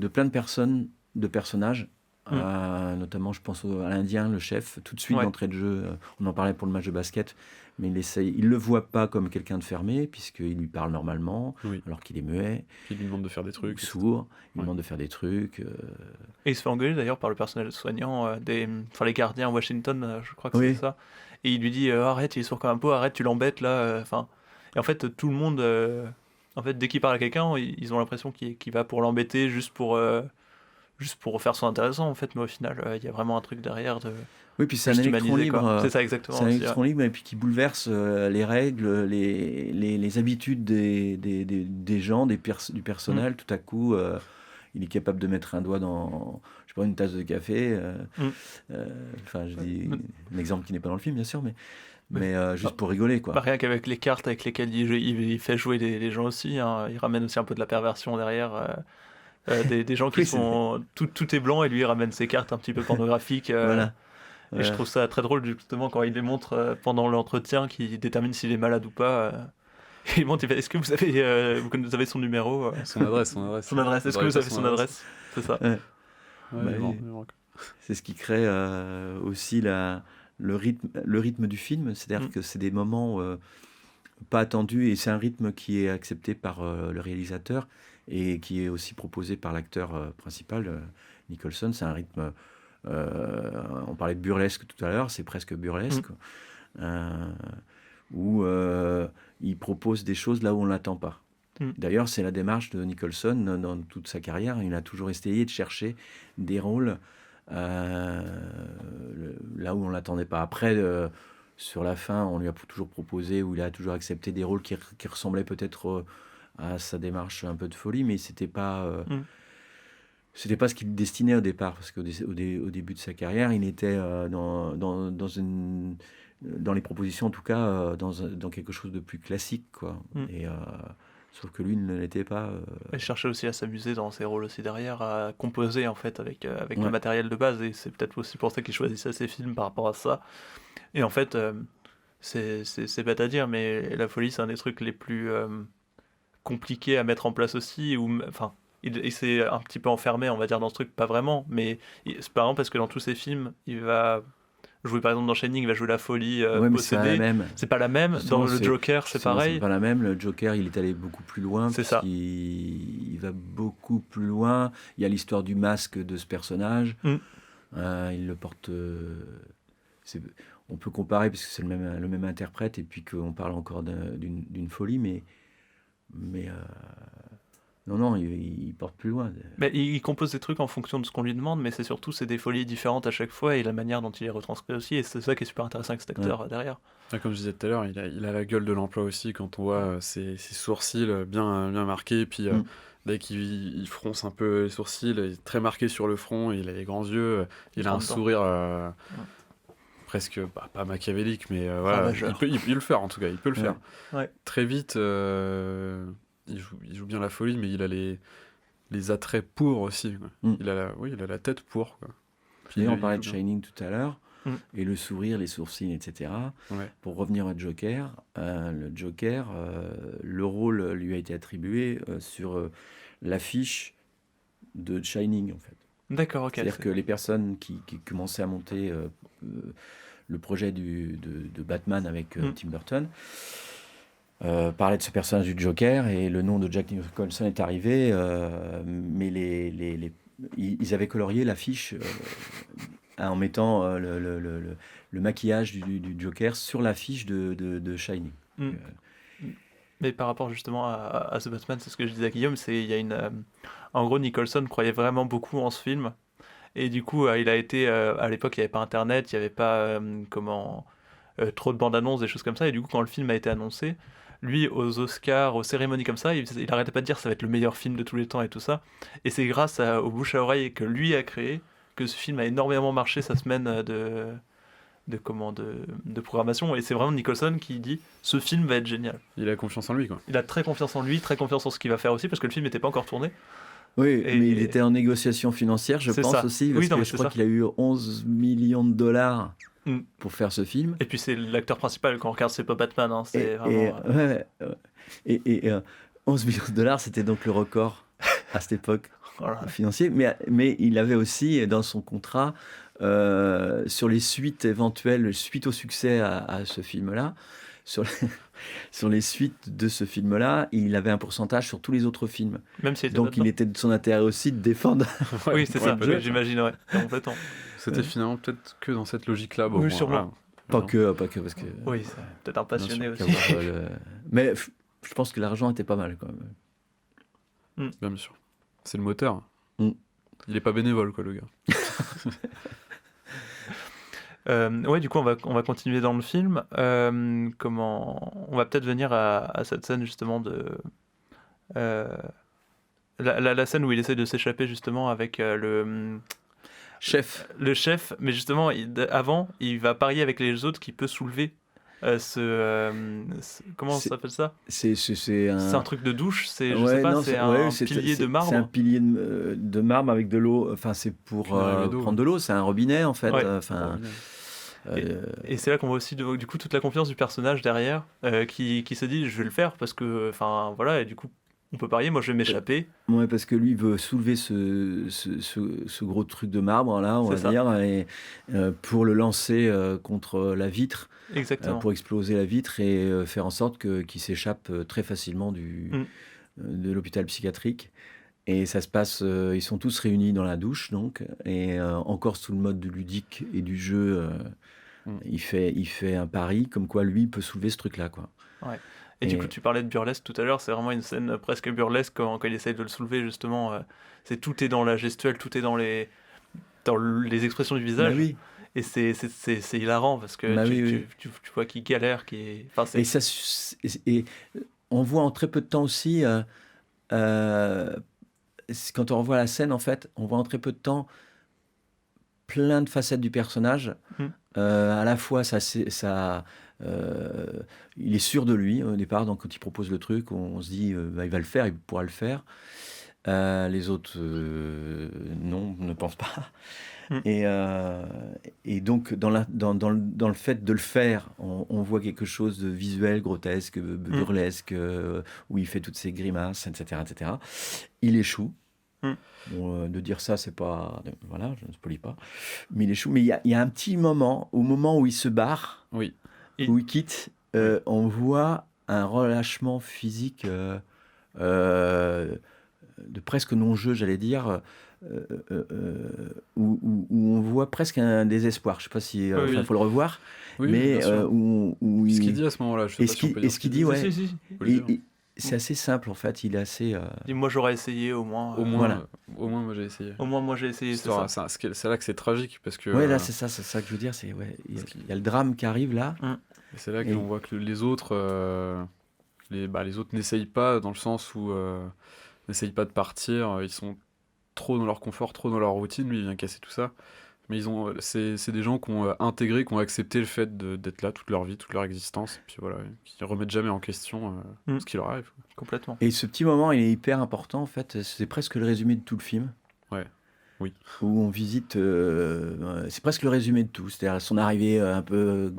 plein de personnages. Notamment, je pense à l'Indien, le chef, tout de suite d'entrée de jeu. On en parlait pour le match de basket, mais il le voit pas comme quelqu'un de fermé, puisqu'il lui parle normalement, alors qu'il est muet. Puis il lui demande de faire des trucs. Sourd, il lui demande de faire des trucs. Et il se fait engueuler d'ailleurs par le personnel soignant, les gardiens à Washington, je crois que c'est ça. Et il lui dit arrête, il est sourd comme un pot, arrête, tu l'embêtes là. Et en fait, tout le monde, dès qu'il parle à quelqu'un, ils ont l'impression qu'il va pour l'embêter, juste pour faire son intéressant, en fait, mais au final, il y a vraiment un truc derrière. Oui, puis c'est un électron libre. C'est ça, exactement. C'est un électron libre, et puis qui bouleverse les règles, les habitudes des gens, du personnel. Tout à coup, il est capable de mettre un doigt dans, je sais pas, une tasse de café. Je dis un exemple qui n'est pas dans le film, bien sûr, mais juste pour rigoler, quoi. Rien qu'avec les cartes avec lesquelles il fait jouer les gens aussi, hein, il ramène aussi un peu de la perversion derrière. Des gens qui sont... Tout est blanc et lui il ramène ses cartes un petit peu pornographiques. Voilà. Et je trouve ça très drôle justement quand il les montre pendant l'entretien, qui détermine s'il est malade ou pas. Il montre, il fait, est-ce que vous avez son numéro Son adresse. Est-ce que vous avez son adresse? C'est ça. C'est ce qui crée aussi le rythme du film. C'est-à-dire que c'est des moments pas attendus, et c'est un rythme qui est accepté par le réalisateur et qui est aussi proposé par l'acteur principal, Nicholson. C'est un rythme, on parlait de burlesque tout à l'heure, c'est presque burlesque, où il propose des choses là où on ne l'attend pas. D'ailleurs, c'est la démarche de Nicholson dans toute sa carrière. Il a toujours essayé de chercher des rôles là où on ne l'attendait pas. Après, sur la fin, on lui a toujours proposé, ou il a toujours accepté des rôles qui ressemblaient peut-être à sa démarche un peu de folie, mais c'était pas ce qu'il destinait au départ, parce qu'au début de sa carrière, il était dans les propositions, en tout cas, dans quelque chose de plus classique, quoi. Et sauf que lui ne l'était pas. Il cherchait aussi à s'amuser dans ses rôles aussi derrière, à composer en fait avec le matériel de base, et c'est peut-être aussi pour ça qu'il choisissait ses films par rapport à ça. Et en fait, c'est bête à dire, mais la folie, c'est un des trucs les plus compliqués à mettre en place aussi, il s'est un petit peu enfermé, on va dire, dans ce truc, pas vraiment, mais c'est pas vraiment parce que dans tous ses films, il va jouer, par exemple dans Shining, il va jouer la folie possédée. C'est pas la même. Dans le Joker, c'est pareil. C'est pas la même. Le Joker, il est allé beaucoup plus loin. C'est ça. Il va beaucoup plus loin. Il y a l'histoire du masque de ce personnage. Il le porte... on peut comparer, parce que c'est le même interprète, et puis qu'on parle encore d'une folie, mais non, il porte plus loin. Mais il compose des trucs en fonction de ce qu'on lui demande, mais c'est des folies différentes à chaque fois, et la manière dont il les retranscrit aussi, et c'est ça qui est super intéressant avec cet acteur derrière. Comme je disais tout à l'heure, il a la gueule de l'emploi aussi, quand on voit ses sourcils bien marqués, puis dès qu'il fronce un peu les sourcils, il est très marqué sur le front, il a les grands yeux, il a un sourire presque, pas machiavélique, mais voilà, il peut le faire, en tout cas, il peut le faire. Ouais. Très vite, il joue bien la folie, mais il a les attraits pour aussi. Il a la tête pour, quoi. Puis on parlait de Shining tout à l'heure, et le sourire, les sourcils, etc. Pour revenir au Joker, le Joker, le rôle lui a été attribué sur l'affiche de Shining, en fait. D'accord, ok. C'est-à-dire que les personnes qui commençaient à monter le projet de Batman avec Tim Burton parlaient de ce personnage du Joker, et le nom de Jack Nicholson est arrivé, mais ils avaient colorié l'affiche en mettant le maquillage du Joker sur l'affiche de Shining. Mm. Mais par rapport justement à The Batman, c'est ce que je disais à Guillaume, en gros, Nicholson croyait vraiment beaucoup en ce film. Et du coup, il a été... à l'époque, il n'y avait pas Internet, il n'y avait pas trop de bandes annonces, des choses comme ça. Et du coup, quand le film a été annoncé, lui, aux Oscars, aux cérémonies comme ça, il arrêtait pas de dire ça va être le meilleur film de tous les temps et tout ça. Et c'est grâce au bouche à oreille que lui a créé que ce film a énormément marché sa semaine de programmation. Et c'est vraiment Nicholson qui dit ce film va être génial. Il a confiance en lui, quoi. Il a très confiance en lui, très confiance en ce qu'il va faire aussi, parce que le film n'était pas encore tourné. Oui, mais il était en négociation financière, je pense ça. aussi, parce que je crois qu'il a eu 11 millions de dollars pour faire ce film. Et puis c'est l'acteur principal, quand on regarde, c'est pas Batman, hein, c'est vraiment... Et 11 millions de dollars, c'était donc le record à cette époque financier, mais il avait aussi dans son contrat, sur les suites éventuelles, suite au succès à ce film-là, sur les suites de ce film-là, il avait un pourcentage sur tous les autres films. Même si donc il était de son intérêt aussi de défendre. Oui, c'est ça, j'imagine, ouais, complètement. C'était finalement peut-être que dans cette logique-là. Oui, sûrement. Pas que, parce que... Oui, c'est peut-être un passionné aussi. Mais je pense que l'argent était pas mal, quand même. Bien sûr. C'est le moteur. Il est pas bénévole, quoi, le gars. Ouais, du coup, on va continuer dans le film. On va peut-être venir à cette scène, justement, la scène où il essaie de s'échapper, justement, avec le chef. Le chef, mais justement, avant, il va parier avec les autres qu'il peut soulever comment ça s'appelle ça ? C'est un truc de douche, c'est un pilier de marbre. C'est un pilier de marbre avec de l'eau. Enfin, c'est pour prendre de l'eau. C'est un robinet en fait. Ouais. Et c'est là qu'on voit aussi du coup toute la confiance du personnage derrière, qui se dit je vais le faire parce que voilà, et du coup on peut parier, moi je vais m'échapper. Ouais, parce que lui il veut soulever ce gros truc de marbre là, on va dire, et pour le lancer contre la vitre. Exactement. Pour exploser la vitre et faire en sorte qu'il s'échappe très facilement de l'hôpital psychiatrique. Et ça se passe, ils sont tous réunis dans la douche, donc, et encore sous le mode du ludique et du jeu, il fait un pari comme quoi lui peut soulever ce truc-là, quoi. Ouais. Et du coup, tu parlais de burlesque tout à l'heure, c'est vraiment une scène presque burlesque quand il essaye de le soulever, justement. Tout est dans la gestuelle, tout est dans les expressions du visage. Bah oui. Et c'est hilarant parce que tu vois qu'il galère, et on voit en très peu de temps aussi, quand on revoit la scène, en fait, on voit en très peu de temps plein de facettes du personnage. À la fois, il est sûr de lui au départ, donc quand il propose le truc, on se dit il va le faire, il pourra le faire. Les autres, non, ne pensent pas. Et donc, dans le fait de le faire, on voit quelque chose de visuel, grotesque, burlesque, où il fait toutes ces grimaces, etc. etc. Il échoue. Bon, de dire ça, c'est pas... Voilà, je ne spoilie pas. Mais il échoue. Mais il y a un petit moment, au moment où il se barre, où il quitte, on voit un relâchement physique de presque non-jeu, j'allais dire, où on voit presque un désespoir. Je ne sais pas si il faut le revoir, mais où ce qu'il dit à ce moment-là, je sais pas si on peut dire ce qu'il dit, ouais. C'est assez simple en fait. Il est assez. Moi j'aurais essayé au moins. Voilà. Au moins moi j'ai essayé. Au moins moi j'ai essayé. C'est là que c'est tragique parce que. Ouais, là c'est ça que je veux dire. Il y a le drame qui arrive là. Et c'est là qu'on voit que les autres, les autres n'essayent pas, dans le sens où n'essayent pas de partir. Ils sont trop dans leur confort, trop dans leur routine. Lui il vient casser tout ça. Mais c'est des gens qui ont intégré, qui ont accepté le fait d'être là toute leur vie, toute leur existence, et puis voilà, qui ne remettent jamais en question ce qui leur arrive. Complètement. Et ce petit moment, il est hyper important, en fait, c'est presque le résumé de tout le film. Ouais, oui. Où on visite, c'est presque le résumé de tout, c'est-à-dire son arrivée un peu...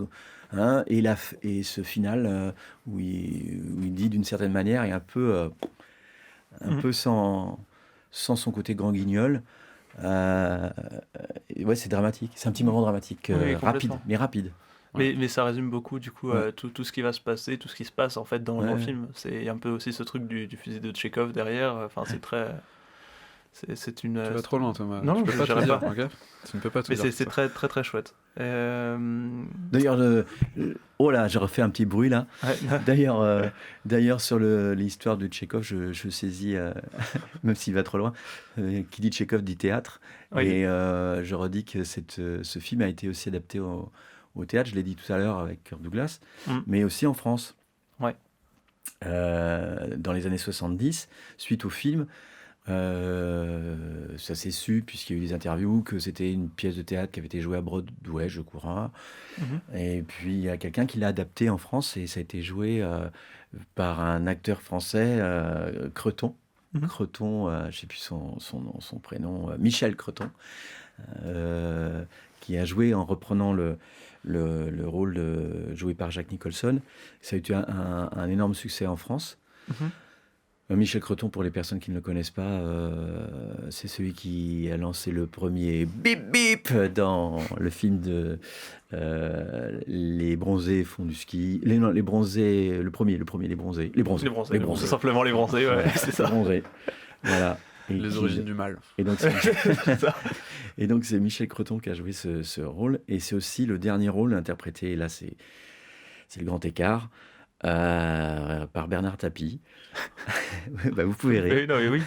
et ce final où il dit d'une certaine manière, et un peu sans son côté grand guignol. C'est dramatique, c'est un petit moment dramatique, rapide. Mais ça résume beaucoup du coup tout ce qui va se passer, tout ce qui se passe en fait dans le film. C'est un peu aussi ce truc du fusil de Tchekhov derrière. Enfin, C'est une. Tu vas trop loin, Thomas. Non, tu peux pas j'irai tout dire, pas. ok. Tu ne peux pas tout Mais dire. c'est très très très chouette. D'ailleurs, oh là, j'ai refait un petit bruit là. Ouais. D'ailleurs, sur l'histoire de Tchekhov, je saisis, même s'il va trop loin, qui dit Tchekhov dit théâtre. Oui. Et je redis que ce film a été aussi adapté au théâtre, je l'ai dit tout à l'heure avec Kirk Douglas, mais aussi en France. Ouais. Dans les années 70, suite au film, ça s'est su, puisqu'il y a eu des interviews, que c'était une pièce de théâtre qui avait été jouée à Broadway, je crois. Et puis il y a quelqu'un qui l'a adapté en France et ça a été joué par un acteur français, Creton. Creton, je ne sais plus son prénom, Michel Creton, qui a joué en reprenant le rôle joué par Jack Nicholson. Ça a été un énorme succès en France. Michel Creton, pour les personnes qui ne le connaissent pas, c'est celui qui a lancé le premier bip bip dans le film de Les Bronzés font du ski. Les Bronzés, le premier, Les Bronzés. Les Bronzés. C'est simplement les bronzés, ouais, c'est ça. Les Bronzés. Voilà. Les origines du mal. Et donc, c'est Michel Creton qui a joué ce rôle. Et c'est aussi le dernier rôle interprété, et là c'est le grand écart, par Bernard Tapie. Vous pouvez rire. Oui,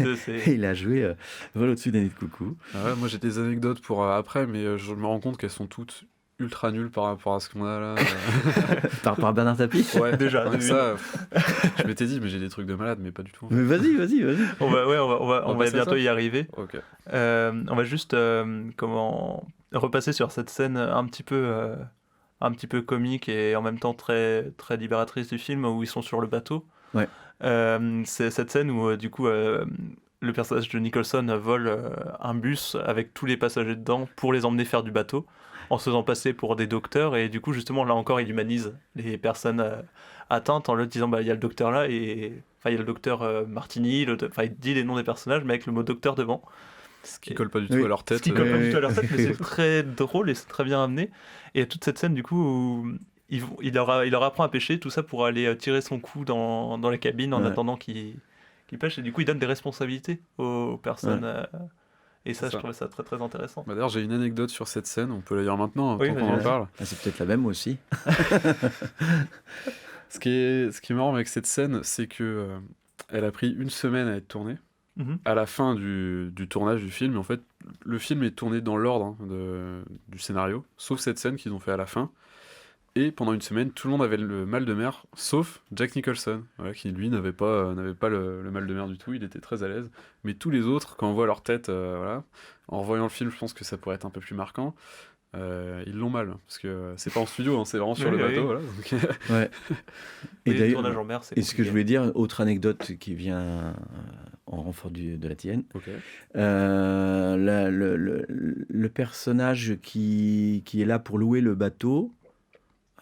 il a joué Vol au-dessus des nids de coucou. Ouais, moi j'ai des anecdotes pour après, mais je me rends compte qu'elles sont toutes ultra nulles par rapport à ce qu'on a là. par Bernard Tapie. Ouais, déjà. Ça, je m'étais dit, mais j'ai des trucs de malade, mais pas du tout. Mais vas-y. On va bientôt y arriver. Ok. On va juste repasser sur cette scène un petit peu comique et en même temps très, très libératrice du film où ils sont sur le bateau. Ouais. C'est cette scène où du coup le personnage de Nicholson vole un bus avec tous les passagers dedans pour les emmener faire du bateau en se faisant passer pour des docteurs, et du coup justement là encore il humanise les personnes atteintes en leur disant il y a le docteur là, et il y a le docteur Martini, il dit les noms des personnages mais avec le mot docteur devant. Ce qui colle pas du tout à leur tête. Ce qui colle pas du tout à leur tête, mais c'est très drôle et c'est très bien amené. Et toute cette scène, du coup, où il leur apprend à pêcher, tout ça pour aller tirer son coup dans la cabine en attendant qu'il pêche. Et du coup, il donne des responsabilités aux personnes. Et ça, je trouvais ça très très intéressant. D'ailleurs, j'ai une anecdote sur cette scène, on peut la dire maintenant, tant qu'on en parle. C'est peut-être la même aussi. Ce qui est marrant avec cette scène, c'est que elle a pris 1 semaine à être tournée. À la fin du tournage du film, en fait, le film est tourné dans l'ordre du scénario, sauf cette scène qu'ils ont fait à la fin. Et pendant 1 semaine, tout le monde avait le mal de mer, sauf Jack Nicholson, qui lui n'avait pas le mal de mer du tout, il était très à l'aise. Mais tous les autres, quand on voit leur tête, en revoyant le film, je pense que ça pourrait être un peu plus marquant. Ils l'ont mal, parce que c'est pas en studio, c'est vraiment sur le bateau. Voilà, donc... Ouais. Et le tournage en mer, c'est ce que je voulais dire, autre anecdote qui vient en renfort de la tienne. Okay. Le personnage qui est là pour louer le bateau,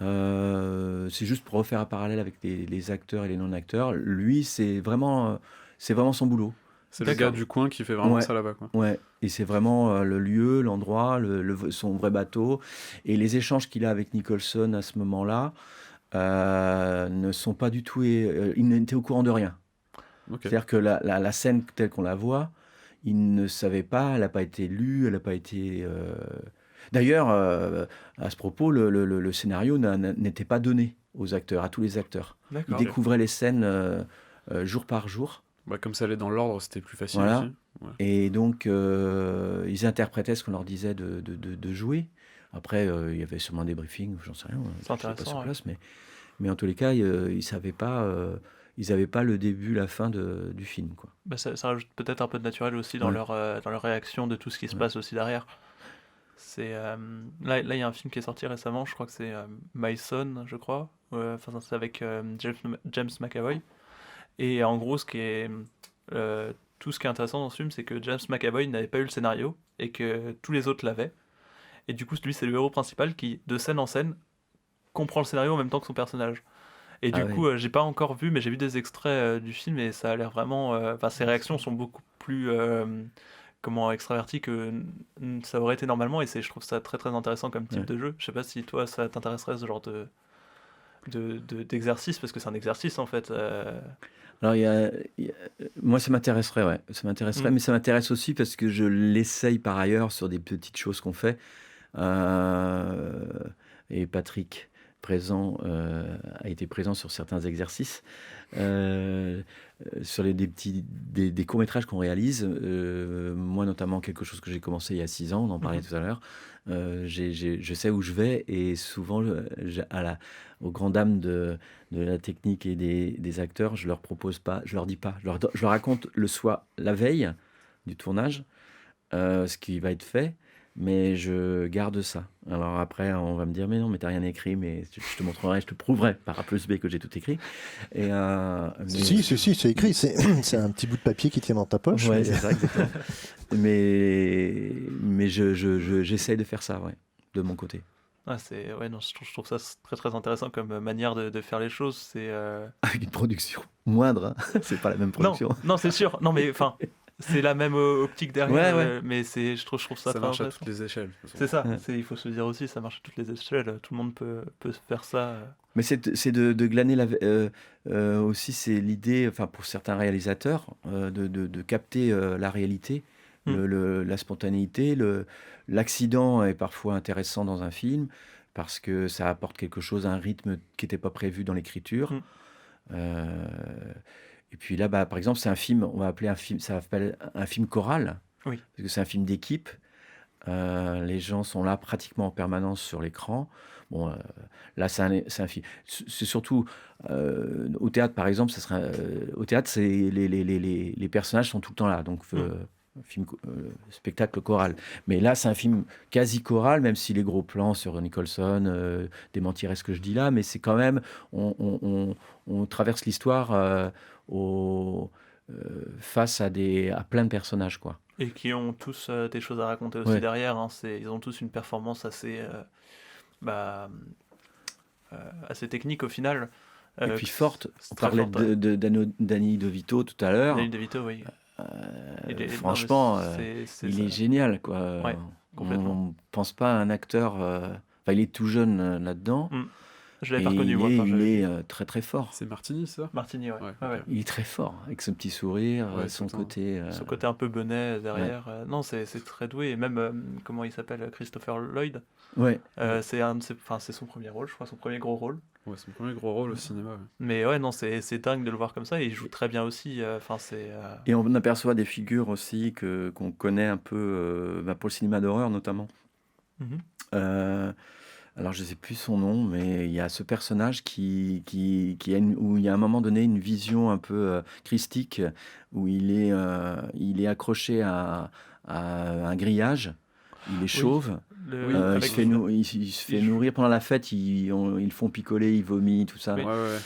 c'est juste pour refaire un parallèle avec les acteurs et les non-acteurs. Lui, c'est vraiment son boulot. C'est le gars du coin qui fait vraiment ça là-bas, quoi. Ouais, et c'est vraiment le lieu, l'endroit, son vrai bateau. Et les échanges qu'il a avec Nicholson à ce moment-là ne sont pas du tout... il n'était au courant de rien. Okay. C'est-à-dire que la scène telle qu'on la voit, il ne savait pas, elle n'a pas été lue, elle n'a pas été... D'ailleurs, à ce propos, le scénario n'était pas donné aux acteurs, à tous les acteurs. Ils découvraient les scènes jour par jour. Comme ça allait dans l'ordre, c'était plus facile aussi. Ouais. Et donc, ils interprétaient ce qu'on leur disait de jouer. Après, il y avait sûrement des briefings, j'en sais rien. C'est intéressant. Pas sur place, mais en tous les cas, ils ne savaient pas... ils n'avaient pas le début, la fin du film, quoi. Ça rajoute peut-être un peu de naturel aussi dans leur réaction de tout ce qui se passe aussi derrière. Là, il y a un film qui est sorti récemment, je crois que c'est My Son, je crois. C'est avec James McAvoy. Et en gros, tout ce qui est intéressant dans ce film, c'est que James McAvoy n'avait pas eu le scénario et que tous les autres l'avaient. Et du coup, lui, c'est le héros principal qui, de scène en scène, comprend le scénario en même temps que son personnage. Et du coup, j'ai pas encore vu, mais j'ai vu des extraits du film et ça a l'air vraiment... ses réactions sont beaucoup plus extraverties que ça aurait été normalement, et je trouve ça très très intéressant comme type de jeu. Je sais pas si toi, ça t'intéresserait, ce genre de d'exercice, parce que c'est un exercice en fait. Alors, moi, ça m'intéresserait, ouais. Ça m'intéresserait, mais ça m'intéresse aussi parce que je l'essaye par ailleurs sur des petites choses qu'on fait. Et Patrick a été présent sur certains exercices, sur des courts-métrages qu'on réalise. Moi, notamment, quelque chose que j'ai commencé il y a 6 ans, on en parlait tout à l'heure. Je sais où je vais et souvent, aux grandes dames de la technique et des acteurs, je leur propose pas, je leur dis pas, je leur raconte la veille du tournage, ce qui va être fait. Mais je garde ça. Alors après, on va me dire, mais non, mais t'as rien écrit, mais je te montrerai, je te prouverai par A plus B que j'ai tout écrit. Si, c'est écrit. C'est un petit bout de papier qui tient dans ta poche. Ouais, c'est ça, exactement. mais j'essaye de faire ça, ouais, de mon côté. Non, je trouve ça très très intéressant comme manière de faire les choses. C'est avec une production moindre, hein. C'est pas la même production. Non, c'est sûr. Non, mais enfin. C'est la même optique derrière, ouais. Mais je trouve ça très marche à toutes les échelles. C'est ça, il faut se le dire aussi, ça marche à toutes les échelles, tout le monde peut faire ça. Mais c'est de glaner aussi, c'est l'idée, enfin pour certains réalisateurs, de capter la réalité, la spontanéité, l'accident est parfois intéressant dans un film parce que ça apporte quelque chose, un rythme qui n'était pas prévu dans l'écriture. Et puis là, par exemple, c'est un film, on va appeler ça s'appelle un film choral, oui. Parce que c'est un film d'équipe. Les gens sont là pratiquement en permanence sur l'écran. Bon, là, c'est un film. C'est surtout au théâtre, par exemple, au théâtre, les personnages sont tout le temps là, donc spectacle choral. Mais là, c'est un film quasi choral, même si les gros plans sur Nicholson démentiraient ce que je dis là, mais c'est quand même, on traverse l'histoire face à plein de personnages, quoi. Et qui ont tous des choses à raconter aussi derrière. Hein. Ils ont tous une performance assez technique au final. Et puis forte. On parlait de Danny DeVito tout à l'heure. Danny DeVito, oui. Franchement, il est génial, quoi. Ouais, complètement. On ne pense pas à un acteur... il est tout jeune là-dedans. Je l'avais pas reconnu, moi. Il est très très fort. C'est Martini, ça ? Martini, ouais. Il est très fort, avec son petit sourire, son côté... Son côté un peu benet derrière. Non, c'est très doué. Et même, comment il s'appelle, Christopher Lloyd. Ouais. C'est son premier rôle, je crois, son premier gros rôle. Ouais, son premier gros rôle au cinéma. Ouais. Mais ouais, non, c'est dingue de le voir comme ça. Et il joue très bien aussi. Et on aperçoit des figures aussi qu'on connaît un peu pour le cinéma d'horreur, notamment. Alors, je ne sais plus son nom, mais il y a ce personnage où il y a à un moment donné une vision un peu christique, où il est accroché à un grillage, il est chauve, il se fait nourrir pendant la fête, ils font picoler, il vomit, tout ça.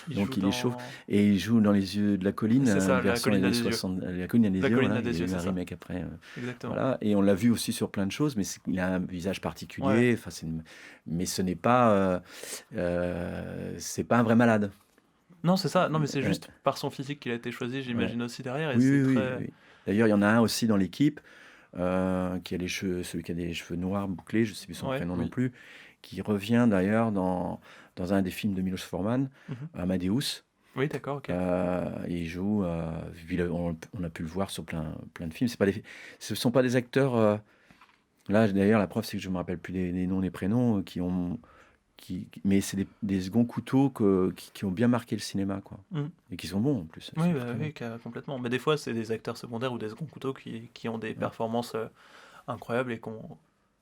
Donc il est chauve. Et il joue dans Les Yeux de la colline, version années 60. La colline a des yeux, il y a eu un remake après. Exactement. Voilà. Et on l'a vu aussi sur plein de choses, mais il a un visage particulier. Mais ce n'est pas, c'est pas un vrai malade. Non, c'est ça. Non, mais c'est juste par son physique qu'il a été choisi, j'imagine aussi derrière. Et oui. D'ailleurs, il y en a un aussi dans l'équipe. Celui qui a des cheveux noirs bouclés, je ne sais plus son prénom non plus, qui revient d'ailleurs dans un des films de Milos Forman, Amadeus. Oui, d'accord, ok. Il joue, on a pu le voir sur plein de films. Ce ne sont pas des acteurs. Là, d'ailleurs, la preuve, c'est que je ne me rappelle plus des noms, des prénoms, mais c'est des seconds couteaux qui ont bien marqué le cinéma, quoi. Et qui sont bons en plus. Oui, complètement. Mais des fois, c'est des acteurs secondaires ou des seconds couteaux qui ont des performances incroyables et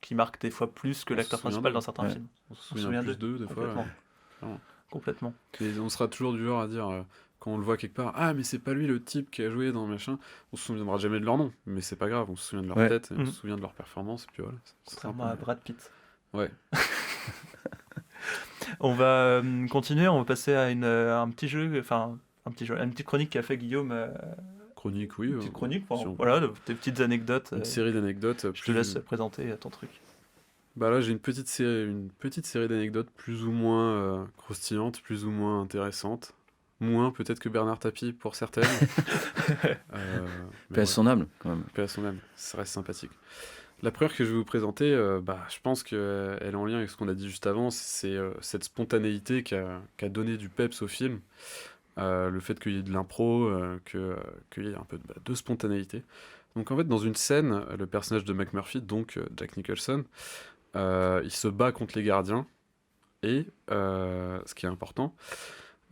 qui marquent des fois plus que l'acteur principal dans certains films. On se souvient d'eux, des fois. Complètement. Et on sera toujours du genre à dire, quand on le voit quelque part, ah, mais c'est pas lui le type qui a joué dans machin. On se souviendra jamais de leur nom, mais c'est pas grave, on se souvient de leur tête, et on se souvient de leur performance, et puis voilà. Contrairement à Brad Pitt. Ouais. On va continuer, on va passer à un petit jeu, une petite chronique qu'a fait Guillaume. Chronique, oui. Une petite chronique, voilà, des petites anecdotes. Une série d'anecdotes. Je te laisse présenter ton truc. Bah là, j'ai une petite série d'anecdotes plus ou moins croustillantes, plus ou moins intéressantes. Moins peut-être que Bernard Tapie pour certaines. Paix à son âme, quand même. Paix à son âme, ça reste sympathique. La première que je vais vous présenter, je pense qu'elle est en lien avec ce qu'on a dit juste avant, c'est cette spontanéité qui a donné du peps au film. Le fait qu'il y ait de l'impro, qu'il y ait un peu de spontanéité. Donc en fait, dans une scène, le personnage de McMurphy, donc Jack Nicholson, il se bat contre les gardiens. Et ce qui est important,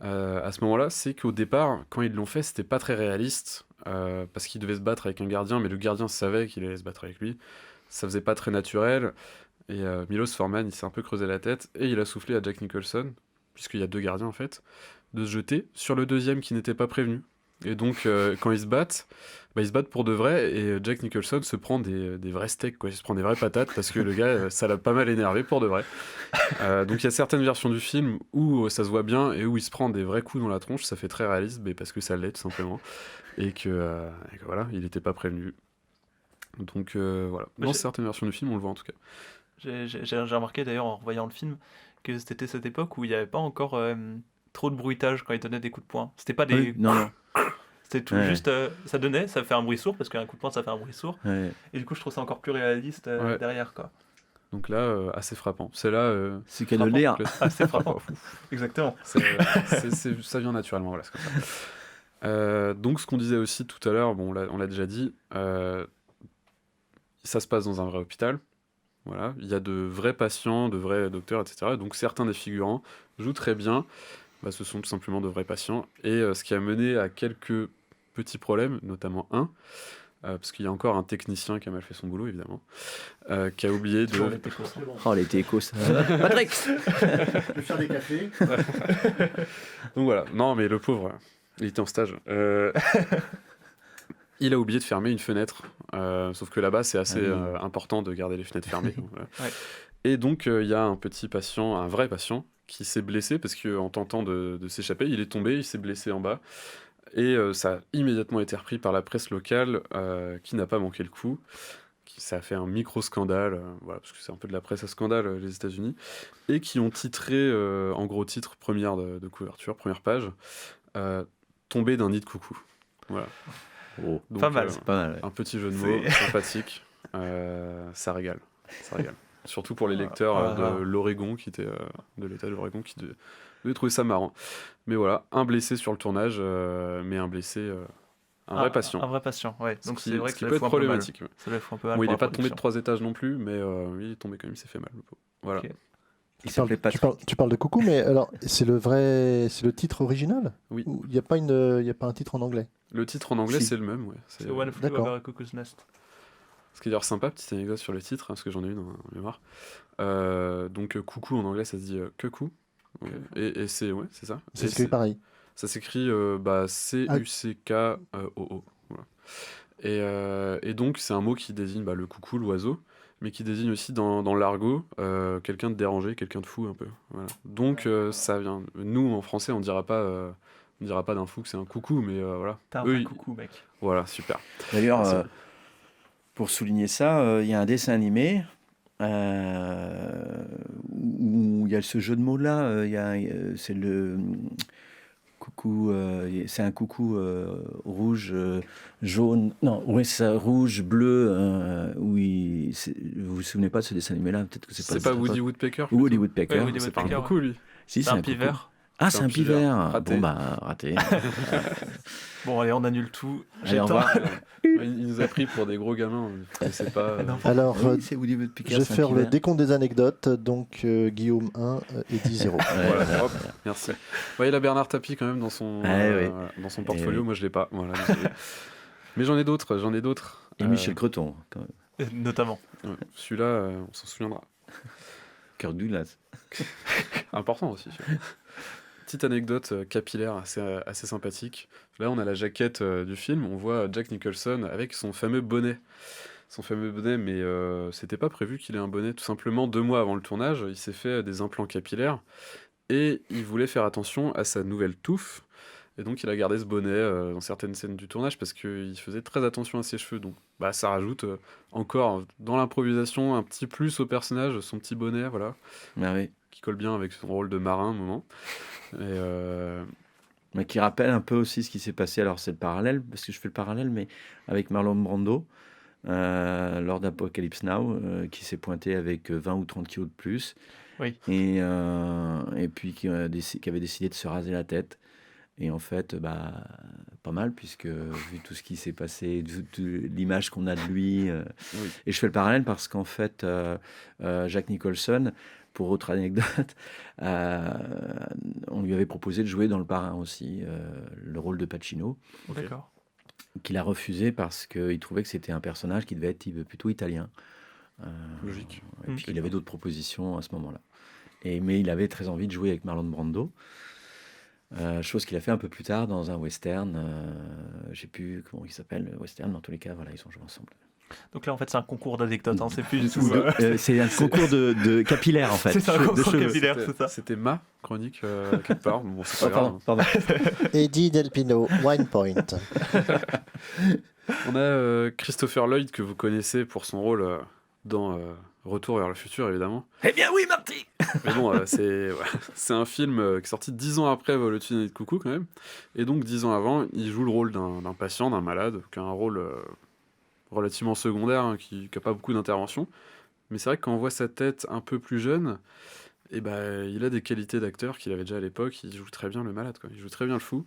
à ce moment-là, c'est qu'au départ, quand ils l'ont fait, c'était pas très réaliste, parce qu'il devait se battre avec un gardien, mais le gardien savait qu'il allait se battre avec lui. Ça faisait pas très naturel. Et Milos Forman, il s'est un peu creusé la tête, et il a soufflé à Jack Nicholson, puisqu'il y a 2 gardiens en fait, de se jeter sur le deuxième qui n'était pas prévenu. Et donc, quand ils se battent pour de vrai, et Jack Nicholson se prend des vrais steaks, quoi. Il se prend des vraies patates, parce que le gars, ça l'a pas mal énervé pour de vrai. Donc, il y a certaines versions du film où ça se voit bien, et où il se prend des vrais coups dans la tronche, ça fait très réaliste, parce que ça l'est, tout simplement. Et que voilà, il n'était pas prévenu. Donc, voilà. Dans certaines versions du film, on le voit en tout cas. J'ai remarqué d'ailleurs en revoyant le film que c'était cette époque où il n'y avait pas encore trop de bruitage quand il donnait des coups de poing. C'était pas des... Oui, non. C'était tout juste... ça fait un bruit sourd, parce qu'un coup de poing, ça fait un bruit sourd. Ouais. Et du coup, je trouve ça encore plus réaliste derrière, quoi. Donc là, assez frappant. C'est là... c'est qu'à le lire. Assez frappant. Exactement. Ça vient naturellement, voilà, c'est comme ça. Donc, ce qu'on disait aussi tout à l'heure, bon, on l'a déjà dit, ça se passe dans un vrai hôpital. Voilà, il y a de vrais patients, de vrais docteurs, etc. Donc certains des figurants jouent très bien. Ce sont tout simplement de vrais patients. Et ce qui a mené à quelques petits problèmes, notamment un, parce qu'il y a encore un technicien qui a mal fait son boulot, évidemment, qui a oublié de... Oh, les techos. Patrick. Je vais faire des cafés. Donc voilà, non mais le pauvre, il était en stage. Il a oublié de fermer une fenêtre, sauf que là-bas c'est assez important de garder les fenêtres fermées. Donc, voilà. Ouais. Et donc il y a un petit patient, un vrai patient, qui s'est blessé parce qu'en tentant de s'échapper, il est tombé, il s'est blessé en bas. Et ça a immédiatement été repris par la presse locale, qui n'a pas manqué le coup. Ça a fait un micro-scandale, voilà, parce que c'est un peu de la presse à scandale, les États-Unis, et qui ont titré, en gros titre, première de couverture, première page, tombé d'un nid de coucou. Voilà. Oh, donc, pas mal. C'est pas mal. Un petit jeu de mots sympathique. Ça régale. Surtout pour les lecteurs de l'Oregon, qui était de l'État de l'Oregon, qui devaient trouver ça marrant. Mais voilà, un blessé sur le tournage, mais un blessé, un vrai patient. Un vrai patient, ouais. Donc c'est vrai que ça peut être problématique. Ça doit être un peu mal. Bon, il n'est pas tombé de 3 étages non plus, mais il est tombé quand même, il s'est fait mal. Voilà. Okay. Tu parles de coucou, mais alors c'est le titre original? Oui. Il n'y a pas un titre en anglais? Le titre en anglais, c'est le même, ouais. C'est One Flew Over a Cuckoo's Nest. Ce qui est d'ailleurs sympa, petite anecdote sur le titre, parce que j'en ai une en mémoire. Donc coucou en anglais, ça se dit cuckoo. Et c'est ça. C'est écrit pareil. Ça s'écrit C-U-C-K-O-O. Voilà. Et donc c'est un mot qui désigne le coucou, l'oiseau, mais qui désigne aussi dans l'argot quelqu'un de dérangé, quelqu'un de fou un peu. Voilà. Donc ça vient. Nous en français on dira pas d'un fou que c'est un coucou, mais voilà. T'as un vrai coucou, mec. Voilà, super. D'ailleurs, pour souligner ça, il y a un dessin animé où il y a ce jeu de mots là. C'est le coucou, c'est un coucou rouge, jaune. Non, oui, c'est ça, rouge, bleu. Vous vous souvenez pas de ce dessin animé là? Peut-être que c'est pas Woody Woodpecker. Woody Woodpecker. Woody C'est pas un Woodpecker, coucou lui. Si, c'est un pivert. Ah, c'est un pivert. Raté. Bon, raté. Bon, allez, on annule tout. Allez, au revoir. Il nous a pris pour des gros gamins. C'est pas. Alors, c'est Woody Woodpecker. je vais faire le décompte des anecdotes. Donc, Guillaume 1 et 10 0. Voilà, hop, merci. Il a Bernard Tapie quand même dans son portfolio. Moi, je l'ai pas. Voilà, mais j'en ai d'autres. Et Michel Creton, quand même. Notamment. Celui-là, on s'en souviendra. Kirk Douglas. Important aussi. Petite anecdote capillaire assez sympathique. Là, on a la jaquette du film. On voit Jack Nicholson avec son fameux bonnet. Mais c'était pas prévu qu'il ait un bonnet. Tout simplement, 2 mois avant le tournage, il s'est fait des implants capillaires et il voulait faire attention à sa nouvelle touffe. Et donc, il a gardé ce bonnet dans certaines scènes du tournage parce qu'il faisait très attention à ses cheveux. Donc, ça rajoute encore dans l'improvisation un petit plus au personnage, son petit bonnet, voilà. Ah oui. Qui colle bien avec son rôle de marin, à un moment. Mais qui rappelle un peu aussi ce qui s'est passé, alors c'est le parallèle, parce que je fais le parallèle, mais avec Marlon Brando, lors d'Apocalypse Now, qui s'est pointé avec 20 ou 30 kilos de plus. Oui. Et puis qui avait décidé de se raser la tête. Et en fait, pas mal, puisque vu tout ce qui s'est passé, l'image qu'on a de lui. Oui. Et je fais le parallèle parce qu'en fait, Jack Nicholson, pour autre anecdote, on lui avait proposé de jouer dans Le Parrain aussi, le rôle de Pacino, D'accord. qu'il a refusé parce qu'il trouvait que c'était un personnage qui devait être plutôt italien. Logique. Et puis il avait d'autres propositions à ce moment-là. Mais il avait très envie de jouer avec Marlon Brando. Chose qu'il a fait un peu plus tard dans un western, je sais plus comment il s'appelle, le western, dans tous les cas, voilà, ils ont joué ensemble. Donc là, en fait, c'est un concours d'anecdotes, hein, c'est plus du tout... C'est un concours de capillaire, en fait. C'est un concours cheveux. capillaire, c'est ça. C'était ma chronique, quelque part. Bon, c'est pas grave. Pardon. Eddie Delpino, Wine Point. On a Christopher Lloyd, que vous connaissez pour son rôle dans Retour vers le futur, évidemment. Eh bien oui, Marty. Mais bon, c'est un film qui est sorti 10 ans après Le Tunnel de Coucou, quand même. Et donc, 10 ans avant, il joue le rôle d'un patient, d'un malade, qui a un rôle relativement secondaire, hein, qui n'a pas beaucoup d'intervention. Mais c'est vrai que quand on voit sa tête un peu plus jeune, il a des qualités d'acteur qu'il avait déjà à l'époque. Il joue très bien le malade, quoi. Il joue très bien le fou.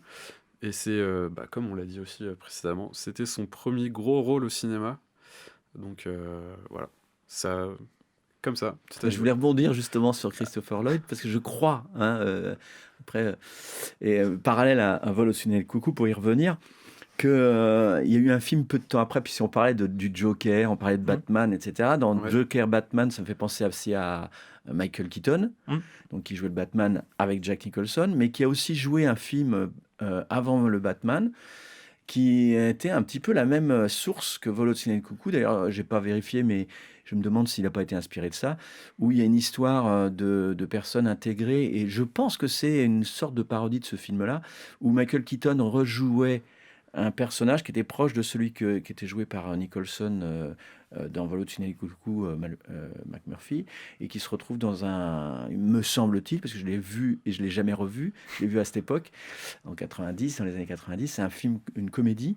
Et c'est, comme on l'a dit aussi précédemment, c'était son premier gros rôle au cinéma. Donc voilà, ça, comme ça. Je voulais rebondir justement sur Christopher Lloyd parce que je crois, parallèle à Un vol au tunnel coucou, pour y revenir, qu'il y a eu un film peu de temps après, puis si on parlait du Joker, on parlait de Batman, etc. Dans Joker, Batman, ça me fait penser aussi à Michael Keaton, donc qui jouait le Batman avec Jack Nicholson, mais qui a aussi joué un film avant le Batman, qui était un petit peu la même source que Vol au tunnel coucou. D'ailleurs, j'ai pas vérifié, mais je me demande s'il n'a pas été inspiré de ça, où il y a une histoire de personnes intégrées, et je pense que c'est une sorte de parodie de ce film-là, où Michael Keaton rejouait un personnage qui était proche de celui qui était joué par Nicholson dans Vol au tunnel coucou, McMurphy, et qui se retrouve dans me semble-t-il, parce que je l'ai vu et je l'ai jamais revu, je l'ai vu à cette époque, dans les années 90, c'est un film, une comédie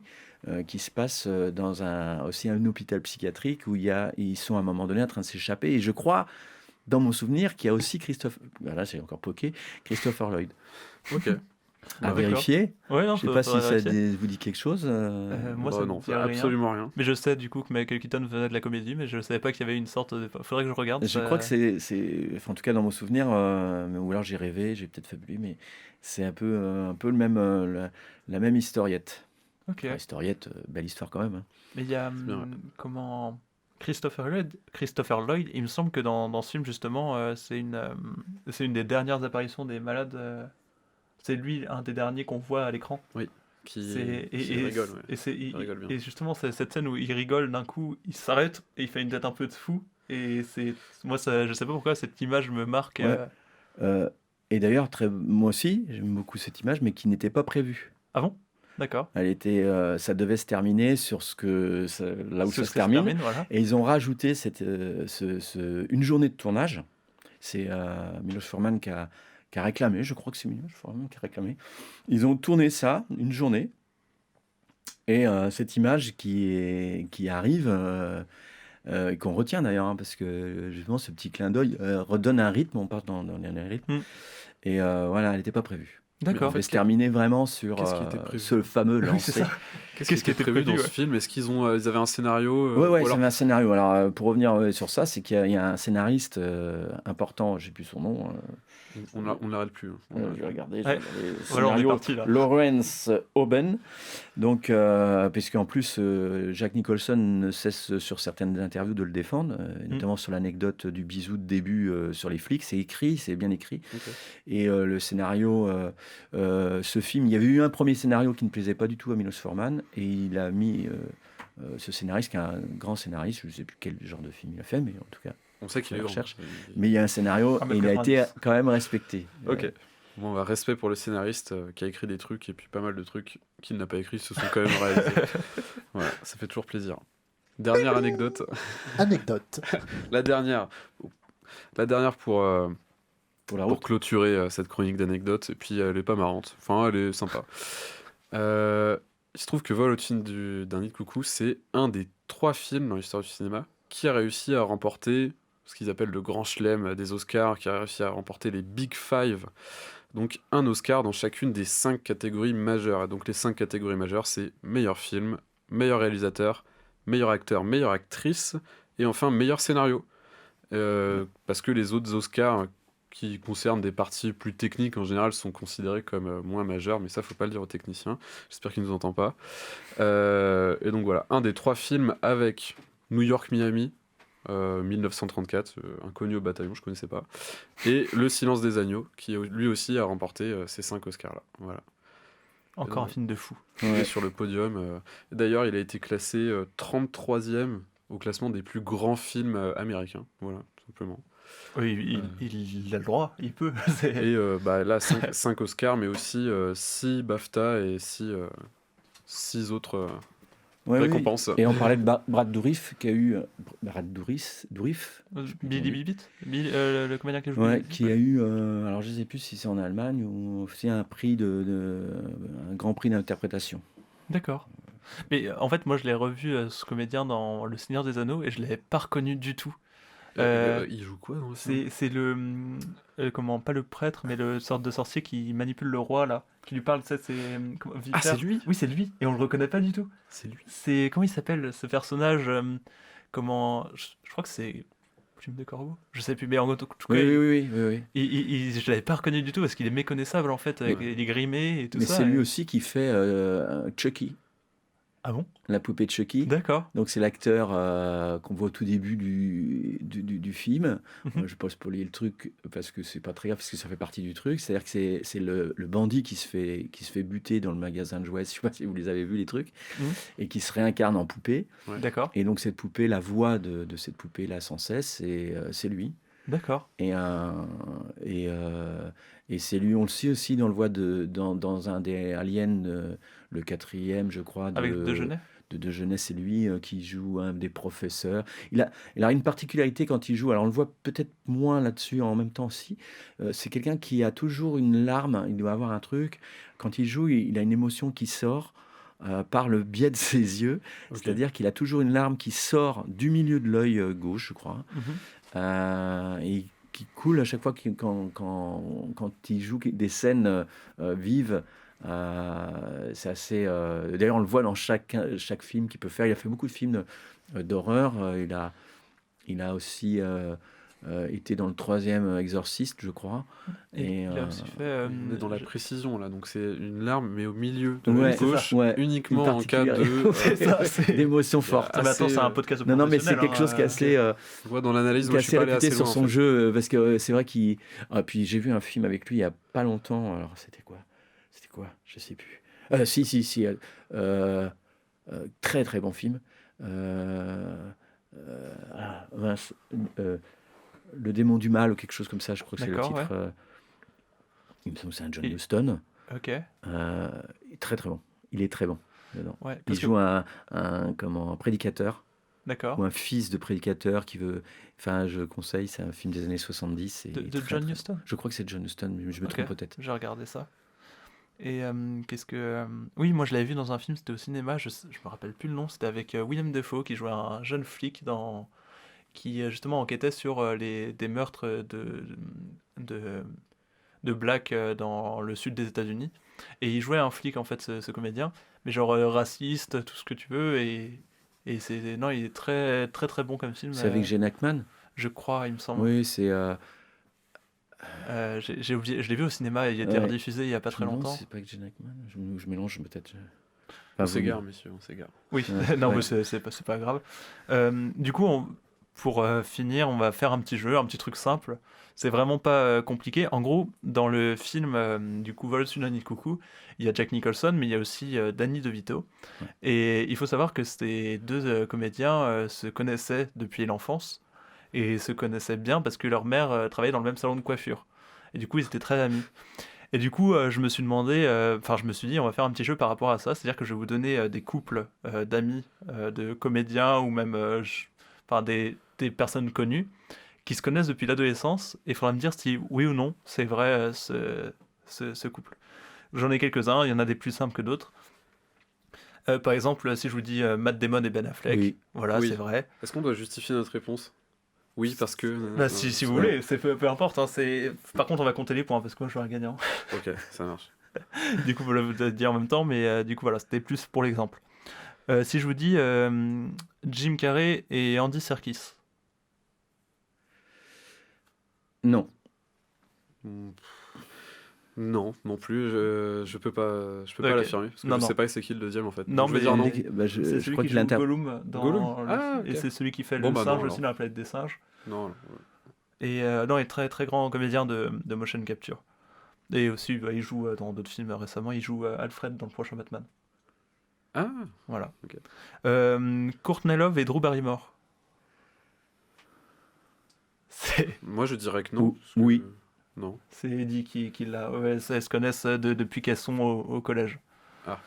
qui se passe dans aussi un hôpital psychiatrique où ils sont à un moment donné en train de s'échapper, et je crois, dans mon souvenir, qu'il y a aussi là c'est encore Christopher Lloyd. Ok. À vérifier. Ouais, non, je sais pas si ça vous dit quelque chose. Moi, ça non, me dit absolument rien. Mais je sais du coup que Michael Keaton venait de la comédie, mais je ne savais pas qu'il y avait une sorte de... Faudrait que je regarde. Je crois que c'est... Enfin, en tout cas, dans mon souvenir, ou alors j'ai rêvé, j'ai peut-être fabulé, mais c'est un peu le même, la même historiette. Ok. Enfin, historiette, belle histoire quand même. Mais il y a Christopher Lloyd, il me semble que dans ce film, justement, c'est une des dernières apparitions des malades. C'est lui, un des derniers qu'on voit à l'écran. Oui, qui rigole. Ouais. Il rigole bien. Et justement, c'est cette scène où il rigole, d'un coup, il s'arrête et il fait une tête un peu de fou. Et moi, je sais pas pourquoi cette image me marque. Ouais. Et d'ailleurs, moi aussi, j'aime beaucoup cette image, mais qui n'était pas prévue. Ah bon ? D'accord. Elle était, ça devait se terminer sur là où ça se termine. Voilà. Et ils ont rajouté une journée de tournage. C'est Milos Forman qui a réclamé, je crois que c'est Milos Forman qui a réclamé. Ils ont tourné ça, une journée. Et cette image qui arrive, et qu'on retient d'ailleurs, parce que justement ce petit clin d'œil redonne un rythme, on passe dans les rythmes. Et voilà, elle n'était pas prévue. D'accord. On devait se terminer vraiment sur ce fameux lancer. Qu'est-ce qui était prévu dans ce film ? Est-ce qu'ils avaient un scénario Oui, ils avaient un scénario. Alors, pour revenir sur ça, c'est qu'il y a un scénariste important, je n'ai plus son nom. On n'arrête plus. Je vais regarder. Voilà, on est parti là. Lawrence Oben. Donc, puisqu'en plus, Jack Nicholson ne cesse sur certaines interviews de le défendre, notamment sur l'anecdote du bisou de début sur les flics. C'est écrit, c'est bien écrit. Okay. Et le scénario, ce film, il y avait eu un premier scénario qui ne plaisait pas du tout à Milos Forman, et il a mis ce scénariste, qui est un grand scénariste, je ne sais plus quel genre de film il a fait, mais en tout cas, on sait qu'il est recherche. Mais il y a un scénario et il a été quand même respecté. Ok. Bon, respect pour le scénariste qui a écrit des trucs, et puis pas mal de trucs qu'il n'a pas écrits se sont quand même réalisés. Voilà, ça fait toujours plaisir. Dernière anecdote. La dernière pour clôturer cette chronique d'anecdotes, et puis elle est pas marrante. Enfin, elle est sympa. Il se trouve que Vol au-dessus d'un nid de coucou, c'est un des 3 films dans l'histoire du cinéma qui a réussi à remporter ce qu'ils appellent le grand chelem des Oscars, qui a réussi à remporter les Big Five. Donc un Oscar dans chacune des 5 catégories majeures. Et donc les 5 catégories majeures, c'est meilleur film, meilleur réalisateur, meilleur acteur, meilleure actrice, et enfin meilleur scénario. Parce que les autres Oscars qui concernent des parties plus techniques en général sont considérés comme moins majeurs, mais ça faut pas le dire aux techniciens, j'espère qu'ils nous entendent pas. Et donc voilà, un des 3 films avec New York-Miami, 1934, Inconnu au bataillon, je connaissais pas, et Le Silence des agneaux, qui lui aussi a remporté ces 5 Oscars là. Voilà. Encore un film de fou. Il est sur le podium. D'ailleurs, il a été classé 33e au classement des plus grands films américains. Voilà, tout simplement. Oui, il a le droit, il peut. Et là, 5 Oscars, mais aussi 6 BAFTA et 6 autres récompenses. Oui. Et on parlait de Brad Dourif, qui a eu... Brad Dourif Billy Bibbit, le comédien qui joue. Qui a eu, alors je ne sais plus si c'est en Allemagne ou c'est un prix un grand prix d'interprétation. D'accord. Mais en fait, moi, je l'ai revu, ce comédien, dans Le Seigneur des Anneaux, et je ne l'avais pas reconnu du tout. Il joue quoi dans le film ? C'est le... pas le prêtre, mais le sorte de sorcier qui manipule le roi, là. Qui lui parle, c'est Ah, c'est lui ? Oui, c'est lui, et on le reconnaît pas du tout. C'est lui. C'est... Comment il s'appelle, ce personnage Je crois que c'est... Plume de Corbeau ? Je sais plus, mais en tout cas... Oui. Je l'avais pas reconnu du tout, parce qu'il est méconnaissable, en fait, avec il est grimé et tout ça. Mais c'est lui aussi qui fait Chucky. Ah bon ? La poupée de Chucky. D'accord. Donc c'est l'acteur qu'on voit au tout début du film. Je ne vais pas spoiler le truc parce que c'est pas très grave, parce que ça fait partie du truc. C'est-à-dire que c'est le bandit qui se fait buter dans le magasin de jouets. Je ne sais pas si vous les avez vus, les trucs. Et qui se réincarne en poupée. Ouais. D'accord. Et donc cette poupée, la voix de cette poupée-là sans cesse, c'est lui. D'accord. Et c'est lui, on le sait aussi, on le voit dans un des aliens, le 4e, je crois. Avec Dejeuner ? De Dejeuner, c'est lui qui joue un des professeurs. Il a une particularité quand il joue, alors on le voit peut-être moins là-dessus, en même temps aussi. C'est quelqu'un qui a toujours une larme, il doit avoir un truc. Quand il joue, il a une émotion qui sort par le biais de ses yeux. Okay. C'est-à-dire qu'il a toujours une larme qui sort du milieu de l'œil gauche, je crois. Et qui coule à chaque fois quand il joue des scènes vives. C'est assez. D'ailleurs, on le voit dans chaque film qu'il peut faire. Il a fait beaucoup de films d'horreur. Il a aussi été dans le 3e Exorciste, je crois. Et il a aussi fait. On est dans la précision là, donc c'est une larme, mais au milieu de l'œil gauche, uniquement en cas de d'émotion forte. Mais attends, c'est un podcast. Non, mais c'est quelque chose qui est assez. On voit dans l'analyse, qui est assez réputé sur son jeu, parce que c'est vrai qu'il. Puis j'ai vu un film avec lui il y a pas longtemps. Alors c'était quoi ? Je sais plus. Si. Très très bon film. Le démon du mal ou quelque chose comme ça, je crois que c'est le titre. Ouais. Il me semble que c'est un John Huston. Ok. Très très bon. Il est très bon dedans. Ouais, il joue un prédicateur. D'accord. Ou un fils de prédicateur qui veut. Enfin, je conseille, c'est un film des années 70. De John Huston ? Je crois que c'est John Huston, mais je me trompe peut-être. J'ai regardé ça. Et qu'est-ce que... Oui, moi je l'avais vu dans un film, c'était au cinéma, je me rappelle plus le nom, c'était avec Willem Dafoe qui jouait un jeune flic qui justement enquêtait sur des meurtres de blacks dans le sud des États-Unis. Et il jouait un flic en fait, ce comédien, mais genre raciste, tout ce que tu veux, et il est très très très bon comme film. C'est avec Gene Hackman ? Je crois, il me semble. Oui, c'est... j'ai oublié, je l'ai vu au cinéma et il a été rediffusé il n'y a pas très longtemps. C'est pas avec Gene Hackman, je mélange peut-être. On s'égare, messieurs, on s'égare. Oui, non, mais c'est pas grave. Du coup, pour finir, on va faire un petit jeu, un petit truc simple. C'est vraiment pas compliqué. En gros, dans le film du coup Vol au-dessus d'un nid de coucou, il y a Jack Nicholson, mais il y a aussi Danny DeVito. Ouais. Et il faut savoir que ces deux comédiens se connaissaient depuis l'enfance. Et se connaissaient bien parce que leur mère travaillait dans le même salon de coiffure. Et du coup, ils étaient très amis. Et du coup, je me suis dit, on va faire un petit jeu par rapport à ça. C'est-à-dire que je vais vous donner des couples d'amis, de comédiens ou même des personnes connues qui se connaissent depuis l'adolescence. Et il faudra me dire si oui ou non c'est vrai ce couple. J'en ai quelques-uns, il y en a des plus simples que d'autres. Par exemple, si je vous dis Matt Damon et Ben Affleck, Oui. voilà, Oui. c'est vrai. Est-ce qu'on doit justifier notre réponse? Oui, parce que... Bah, si vous voulez, peu importe. Hein, par contre, on va compter les points parce que moi, je suis un gagnant. Ok, ça marche. Du coup, vous le dire en même temps, mais du coup, voilà, c'était plus pour l'exemple. Si je vous dis Jim Carrey et Andy Serkis. Non. Non, non plus, je peux pas Ok. l'affirmer, parce que Non, je non. sais pas c'est qui le deuxième en fait. Non, Donc, je vais mais dire non. c'est Je celui crois qui qu'il joue inter... Gollum dans Gollum. le- Ah, ok. et c'est celui qui fait Bon, le bah, singe non, aussi alors. dans la planète des singes. Non, Et non, il est très très grand comédien de motion capture. Et aussi, bah, il joue dans d'autres films récemment. Il joue Alfred dans le prochain Batman. Ah, Voilà. ok. Courtney Love et Drew Barrymore. Moi je dirais que non. Ou- parce que- oui. Non. C'est Eddie qui l'a. Ouais, elles se connaissent depuis qu'elles sont au collège. Bah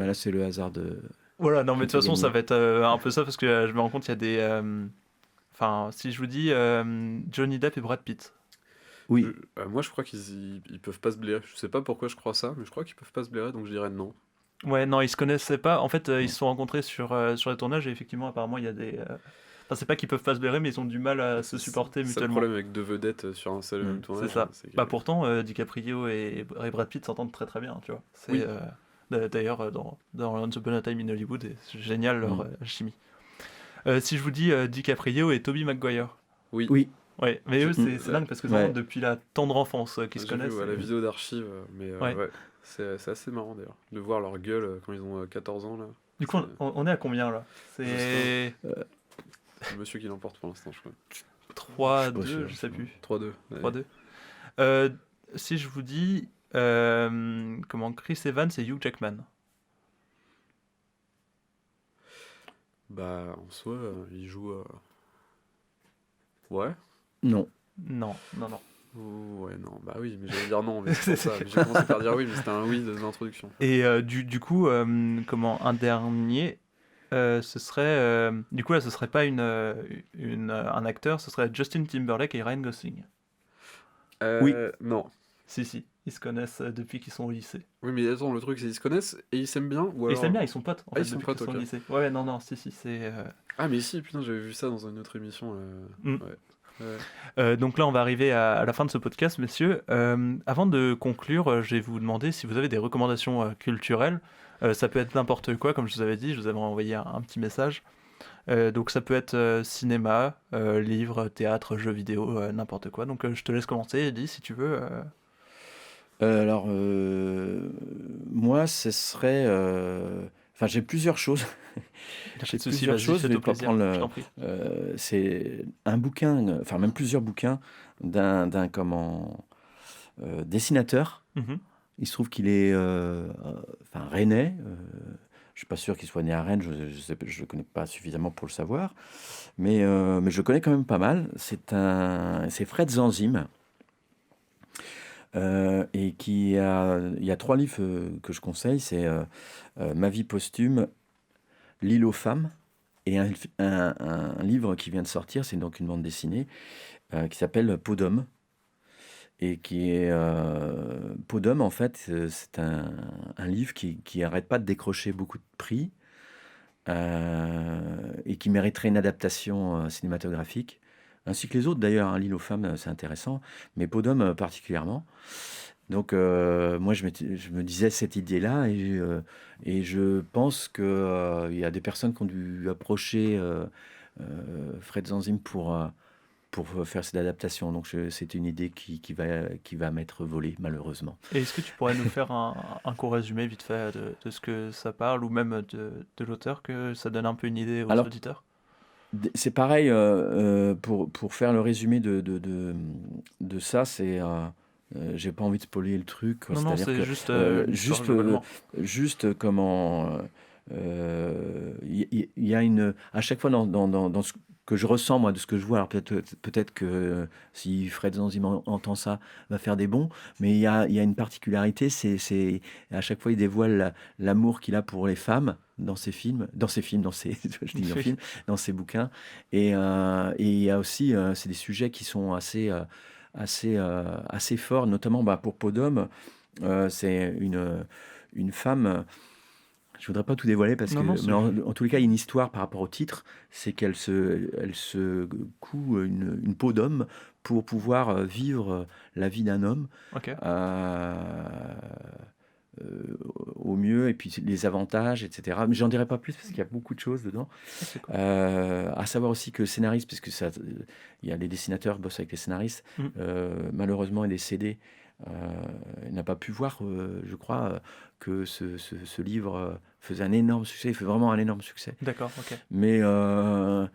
là, c'est le hasard de... Voilà, non, mais de toute Qui façon, peut ça gagner. va être un peu ça parce que je me rends compte qu'il y a des. Enfin, si je vous dis Johnny Depp et Brad Pitt. Oui. Moi je crois ils peuvent pas se blairer. Je sais pas pourquoi je crois ça, mais je crois qu'ils peuvent pas se blairer, donc je dirais non. Ouais, non, ils se connaissaient pas. En fait, ils se sont rencontrés sur les tournages et effectivement, apparemment, il y a des. Enfin, c'est pas qu'ils peuvent pas se blairer, mais ils ont du mal à se supporter C'est le mutuellement. problème avec deux vedettes sur un seul et même tournage. C'est ça. c'est que- Bah pourtant, DiCaprio et Brad Pitt s'entendent très très bien, tu vois. C'est, Oui. d'ailleurs, dans Once Upon a Time in Hollywood, c'est génial leur chimie. Si je vous dis DiCaprio et Tobey Maguire. Oui. Oui. Ouais, mais eux, c'est dingue parce que c'est Ouais. vraiment depuis la tendre enfance qu'ils se J'ai vu, connaissent. la et- vidéo d'archives, mais Ouais. ouais, c'est assez marrant d'ailleurs, de voir leur gueule quand ils ont 14 ans là. Du coup, on est à combien là? C'est C'est le monsieur qui l'emporte pour l'instant, je crois. 3-2, sûr, je sais plus. 3-2. ouais. 3-2. Si je vous dis Chris Evans et Hugh Jackman. Bah, en soi, il joue. Ouais. Non. Non. Ouais, non, bah oui, mais j'allais dire non, mais c'est pour ça. J'ai commencé par dire oui, mais c'était un oui de l'introduction. Et du coup, un dernier, ce serait. Du coup, là, ce serait pas un acteur, ce serait Justin Timberlake et Ryan Gosling. Oui. Non. Si, ils se connaissent depuis qu'ils sont au lycée. Oui, mais attends, le truc, c'est qu'ils se connaissent et ils s'aiment bien ou Et ils alors... s'aiment bien, ils sont potes. En Ah, fait, ils sont depuis potes, qu'ils sont au ok. lycée. Ouais, non, si, c'est. Ah, mais si, putain, j'avais vu ça dans une autre émission. Mm. Ouais. Donc là, on va arriver à la fin de ce podcast, messieurs. Avant de conclure, je vais vous demander si vous avez des recommandations culturelles. Ça peut être n'importe quoi, comme je vous avais dit, je vous avais envoyé un petit message. Donc ça peut être cinéma, livre, théâtre, jeux vidéo, n'importe quoi. Donc je te laisse commencer, Eddie, si tu veux. Alors, moi, ce serait... Enfin, j'ai plusieurs choses. J'ai plusieurs choses, je vais pas prendre je t'en prie. c'est un bouquin, enfin même plusieurs bouquins d'un dessinateur. Mhm. Il se trouve qu'il est rennais. Je suis pas sûr qu'il soit né à Rennes, je le connais pas suffisamment pour le savoir, mais je le connais quand même pas mal. C'est Fred Zanzim. Et il y a 3 livres que je conseille, c'est Ma vie posthume, L'île aux femmes, et un livre qui vient de sortir, c'est donc une bande dessinée, qui s'appelle Peau d'homme, et qui est... Peau d'homme, en fait, c'est un livre qui arrête pas de décrocher beaucoup de prix, et qui mériterait une adaptation cinématographique, ainsi que les autres d'ailleurs, hein. L'île aux femmes, c'est intéressant, mais Peau d'homme particulièrement. Donc moi je me disais cette idée-là, et je pense qu'il y a des personnes qui ont dû approcher Fred Zanzim pour faire cette adaptation. Donc c'est une idée qui va m'être volée malheureusement. Et est-ce que tu pourrais nous faire un court résumé vite fait de ce que ça parle, ou même de l'auteur, que ça donne un peu une idée aux Alors, auditeurs? C'est pareil, pour faire le résumé de ça, c'est... j'ai pas envie de spoiler le truc. Non, c'est-à-dire c'est que, juste juste, juste comment... Il y a une... À chaque fois dans ce que je ressens, moi, de ce que je vois, alors peut-être que si Fred Zanzim entend ça, va faire des bons, mais il y a une particularité, c'est à chaque fois il dévoile l'amour qu'il a pour les femmes dans ses films, dans ses bouquins, et il y a aussi, c'est des sujets qui sont assez forts, notamment pour Peau d'homme, c'est une femme... Je voudrais pas tout dévoiler parce que, Non, non, mais en tous les cas, il y a une histoire par rapport au titre, c'est qu'elle se coud une peau d'homme pour pouvoir vivre la vie d'un homme Ok. au mieux, et puis les avantages, etc. Mais j'en dirai pas plus parce qu'il y a beaucoup de choses dedans. C'est cool. À savoir aussi que le scénariste, parce que ça, il y a les dessinateurs bossent avec les scénaristes, malheureusement est décédé. Il n'a pas pu voir, je crois, que ce livre faisait un énorme succès. Il fait vraiment un énorme succès. D'accord, ok. Mais il ne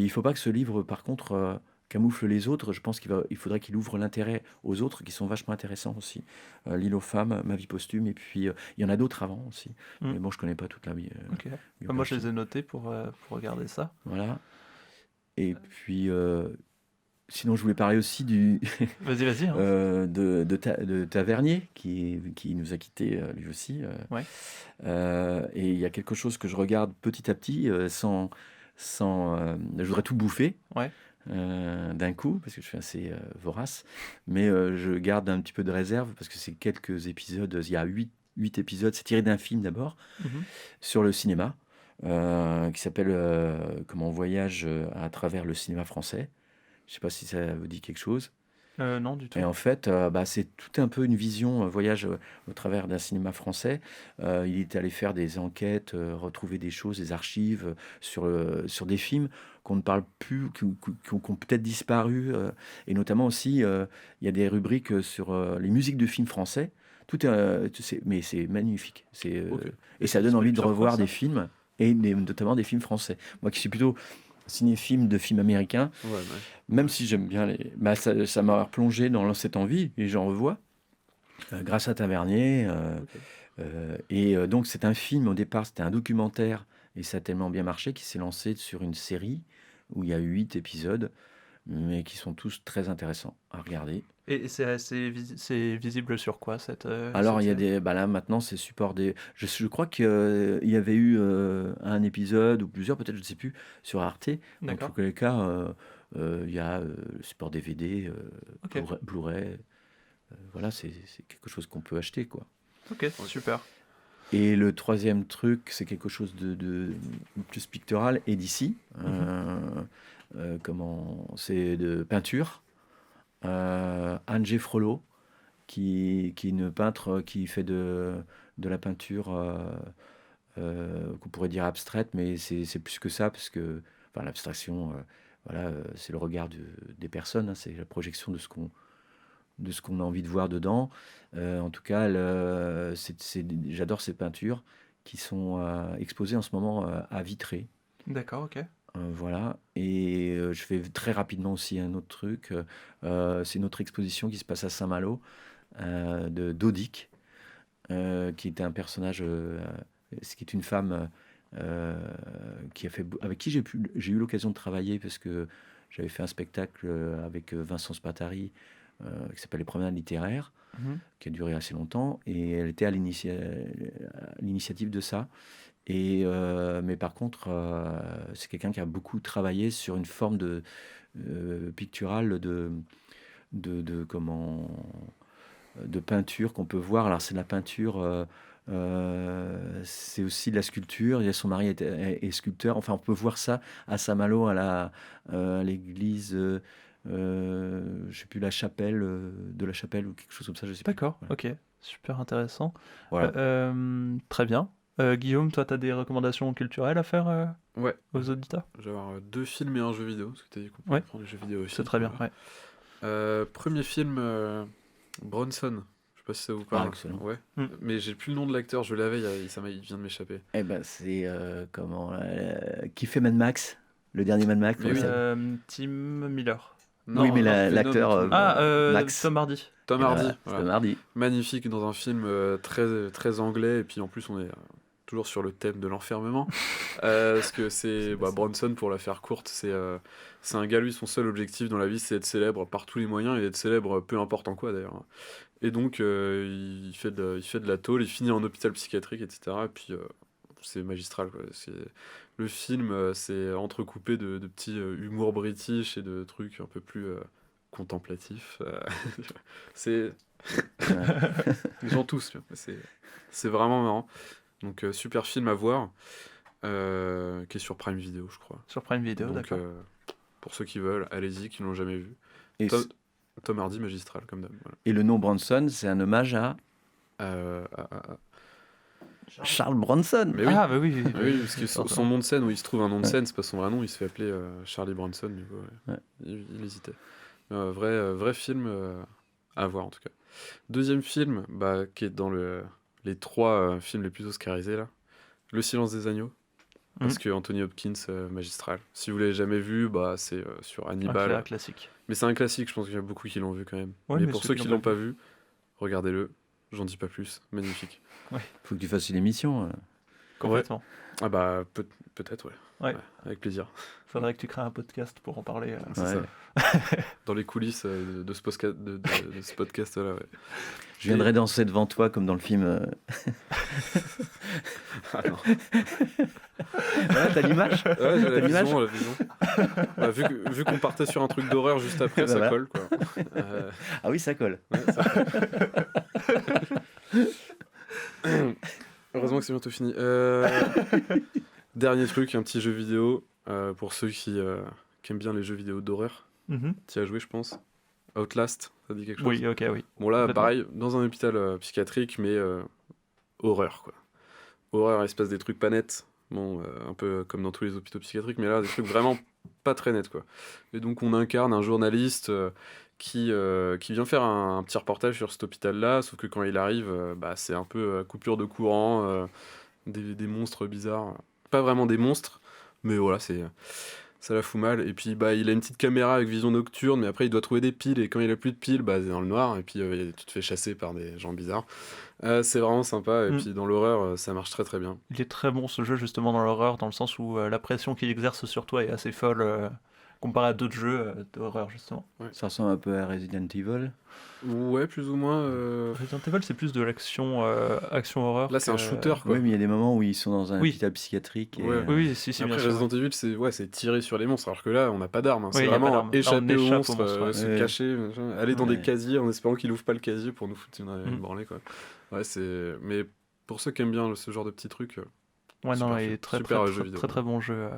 faut pas que ce livre, par contre, camoufle les autres. Je pense il faudrait qu'il ouvre l'intérêt aux autres, qui sont vachement intéressants aussi. L'île aux femmes, Ma vie posthume, et puis il y en a d'autres avant aussi. Mais bon, je ne connais pas toute la vie. Ok. Moi, je les ai notés pour regarder ça. Voilà. Et puis, sinon, je voulais parler aussi du Vas-y. Hein. de Tavernier, qui nous a quittés lui aussi. Ouais. Et il y a quelque chose que je regarde petit à petit, sans je voudrais tout bouffer. Ouais. D'un coup, parce que je suis assez vorace, mais je garde un petit peu de réserve parce que c'est quelques épisodes, il y a 8 épisodes, c'est tiré d'un film d'abord, sur le cinéma, qui s'appelle Comment on voyage à travers le cinéma français. Je ne sais pas si ça vous dit quelque chose. Non, du tout. Et en fait, c'est tout un peu une vision, voyage au travers d'un cinéma français. Il est allé faire des enquêtes, retrouver des choses, des archives sur des films qu'on ne parle plus, qui ont peut-être disparu. Et notamment aussi, il y a des rubriques sur les musiques de films français. Mais c'est magnifique. Et ça donne envie de revoir des films, et notamment des films français. Moi qui suis plutôt ciné-film de films américains, même si j'aime bien ça m'a replongé dans cette envie, et j'en revois grâce à Tavernier. Et donc c'est un film, au départ c'était un documentaire, et ça a tellement bien marché qu'il s'est lancé sur une série où il y a 8 épisodes, mais qui sont tous très intéressants à regarder. Et c'est visible sur quoi cette Alors, il y a série là maintenant, c'est support des. Je crois qu'il y avait eu un épisode ou plusieurs, peut-être, je ne sais plus, sur Arte. Dans D'accord. tous les cas, il y a le support DVD, Ok. Blu-ray. Voilà, c'est quelque chose qu'on peut acheter, quoi. Ok, super. Et le troisième truc, c'est quelque chose de plus pictural et d'ici. C'est de peinture. Anne G. Frollo, qui est une peintre qui fait de la peinture qu'on pourrait dire abstraite, mais c'est plus que ça, parce que l'abstraction, c'est le regard des personnes, hein, c'est la projection de ce qu'on a envie de voir dedans. En tout cas, j'adore ces peintures qui sont exposées en ce moment à Vitré. D'accord, ok. Voilà, et je fais très rapidement aussi un autre truc. C'est une autre exposition qui se passe à Saint-Malo, de Dodic, qui est un personnage, qui est une femme avec qui j'ai eu l'occasion de travailler, parce que j'avais fait un spectacle avec Vincent Spatari qui s'appelle Les Promenades littéraires, qui a duré assez longtemps, et elle était à l'initiative de ça. Mais par contre, c'est quelqu'un qui a beaucoup travaillé sur une forme de picturale de peinture qu'on peut voir. Alors c'est de la peinture, c'est aussi de la sculpture. Son mari est sculpteur. Enfin, on peut voir ça à Saint-Malo, à l'église. Je sais plus, la chapelle de la chapelle ou quelque chose comme ça. Je sais plus. D'accord, Voilà. ok. Super intéressant. Voilà. Très bien. Guillaume, toi, tu as des recommandations culturelles à faire Ouais. aux auditeurs? Je vais avoir 2 films et un jeu vidéo, parce que tu as dit qu'on Ouais. pouvait prendre les jeux vidéo aussi. C'est très bien, Voilà. ouais. Premier film, Bronson. Je sais pas si ça vous parle. Excellent. Ouais. Mais j'ai plus le nom de l'acteur, je l'avais, il vient de m'échapper. Eh ben, c'est qui fait Mad Max, le dernier Mad Max. Mais oui. Tim Miller. Oui, mais l'acteur, Max. Tom Hardy. Tom Voilà, Hardy. voilà. Tom Hardy. Magnifique dans un film très, très anglais, et puis en plus on est toujours sur le thème de l'enfermement. Parce que c'est Bronson, pour la faire courte, c'est un gars, lui, son seul objectif dans la vie, c'est d'être célèbre par tous les moyens, et d'être célèbre peu importe en quoi d'ailleurs. Et donc il fait de la tôle, il finit en hôpital psychiatrique, etc. Et puis c'est magistral, quoi. Le film, c'est entrecoupé de petits humours british et de trucs un peu plus contemplatifs. C'est... Ils ont tous, tu vois. C'est vraiment marrant. Donc super film à voir, qui est sur Prime Video, je crois. Sur Prime Video, Donc, d'accord. pour ceux qui veulent, allez-y, qui l'ont jamais vu. Et, Tom Hardy magistral, comme d'hab. Voilà. et le nom Bronson, c'est un hommage à Charles Bronson. Mais oui. Ah, bah oui. Oui, parce que son nom de scène, où il se trouve un nom de scène, c'est pas son vrai nom, il se fait appeler Charlie Bronson, du coup. Ouais. Il hésitait. Vrai film à voir, en tout cas. Deuxième film, qui est dans les 3 films les plus oscarisés, là. Le Silence des agneaux. Parce que Anthony Hopkins, magistral. Si vous l'avez jamais vu, c'est sur Hannibal. Un classique. Mais c'est un classique, je pense qu'il y a beaucoup qui l'ont vu quand même. Ouais, mais mais pour ceux qui l'ont pas vu, regardez-le. J'en dis pas plus. Magnifique. Faut que tu fasses une émission. Complètement. Ah bah peut-être, ouais. Ouais. Avec plaisir. Faudrait que tu crées un podcast pour en parler. C'est Ouais. ça. Dans les coulisses de ce podcast-là, ouais. Je viendrai danser devant toi comme dans le film. Ah non. Voilà, t'as l'image. Ouais, j'ai T'as l'image la vision. Vu qu'on partait sur un truc d'horreur juste après, Bah ça voilà. colle, quoi. Ah oui, ça colle. Ouais, Heureusement que c'est bientôt fini. Dernier truc, un petit jeu vidéo pour ceux qui aiment bien les jeux vidéo d'horreur. Mhm. Tu y as joué, je pense. Outlast, ça dit quelque chose? Oui, ok, oui. Bon là, Complètement. pareil, dans un hôpital psychiatrique, mais horreur, quoi. Horreur, il se passe des trucs pas nets. Bon, un peu comme dans tous les hôpitaux psychiatriques, mais là, des trucs vraiment pas très nets, quoi. Et donc, on incarne un journaliste qui vient faire un petit reportage sur cet hôpital-là, sauf que quand il arrive, c'est un peu coupure de courant, des monstres bizarres. Pas vraiment des monstres, mais voilà, ça la fout mal. Et puis, il a une petite caméra avec vision nocturne, mais après, il doit trouver des piles, et quand il a plus de piles, c'est dans le noir, et puis tu te fais chasser par des gens bizarres. C'est vraiment sympa, et puis dans l'horreur, ça marche très très bien. Il est très bon ce jeu justement dans l'horreur, dans le sens où la pression qu'il exerce sur toi est assez folle comparé à d'autres jeux d'horreur justement. Ça ressemble un peu à Resident Evil. Ouais, plus ou moins. Resident Evil c'est plus de l'action horreur. Là, c'est un shooter, quoi. Oui, mais il y a des moments où ils sont dans un Oui. hôpital psychiatrique. Et, Ouais. Oui, si, Après, bien sûr. Resident Evil, c'est tirer sur les monstres, alors que là, on n'a pas d'armes. Hein. Oui, C'est y a pas vraiment d'armes. Là, on échapper aux échappe aux monstres, monstres, ouais. se Ouais. cacher, machin, aller dans Ouais. des casiers en espérant qu'ils n'ouvrent pas le casier pour nous foutre une Mm. branlée, quoi. Ouais, mais pour ceux qui aiment bien ce genre de petits trucs, Ouais, non, super il film. est très Super très, jeu très, vidéo. très très bon jeu.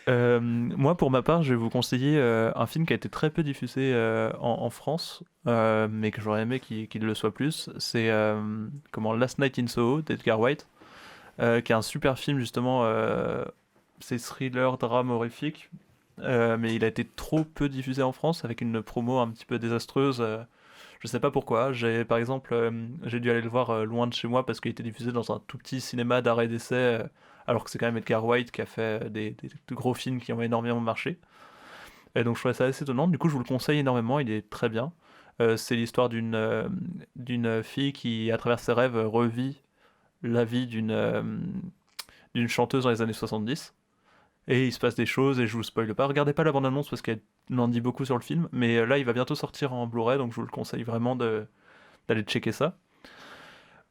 Moi, pour ma part, je vais vous conseiller un film qui a été très peu diffusé en France, mais que j'aurais aimé qu'il le soit plus. C'est Last Night in Soho d'Edgar Wright, qui est un super film justement. C'est thriller, drame horrifique, mais il a été trop peu diffusé en France avec une promo un petit peu désastreuse. Je sais pas pourquoi. Par exemple, j'ai dû aller le voir loin de chez moi parce qu'il était diffusé dans un tout petit cinéma d'arrêt d'essai, alors que c'est quand même Edgar Wright qui a fait des gros films qui ont énormément marché. Et donc je trouvais ça assez étonnant. Du coup, je vous le conseille énormément. Il est très bien. C'est l'histoire d'une fille qui, à travers ses rêves, revit la vie d'une chanteuse dans les années 70. Et il se passe des choses, et je vous spoile pas. Regardez pas la bande-annonce parce qu'elle en dit beaucoup sur le film, mais là il va bientôt sortir en Blu-ray, donc je vous le conseille vraiment d'aller checker ça.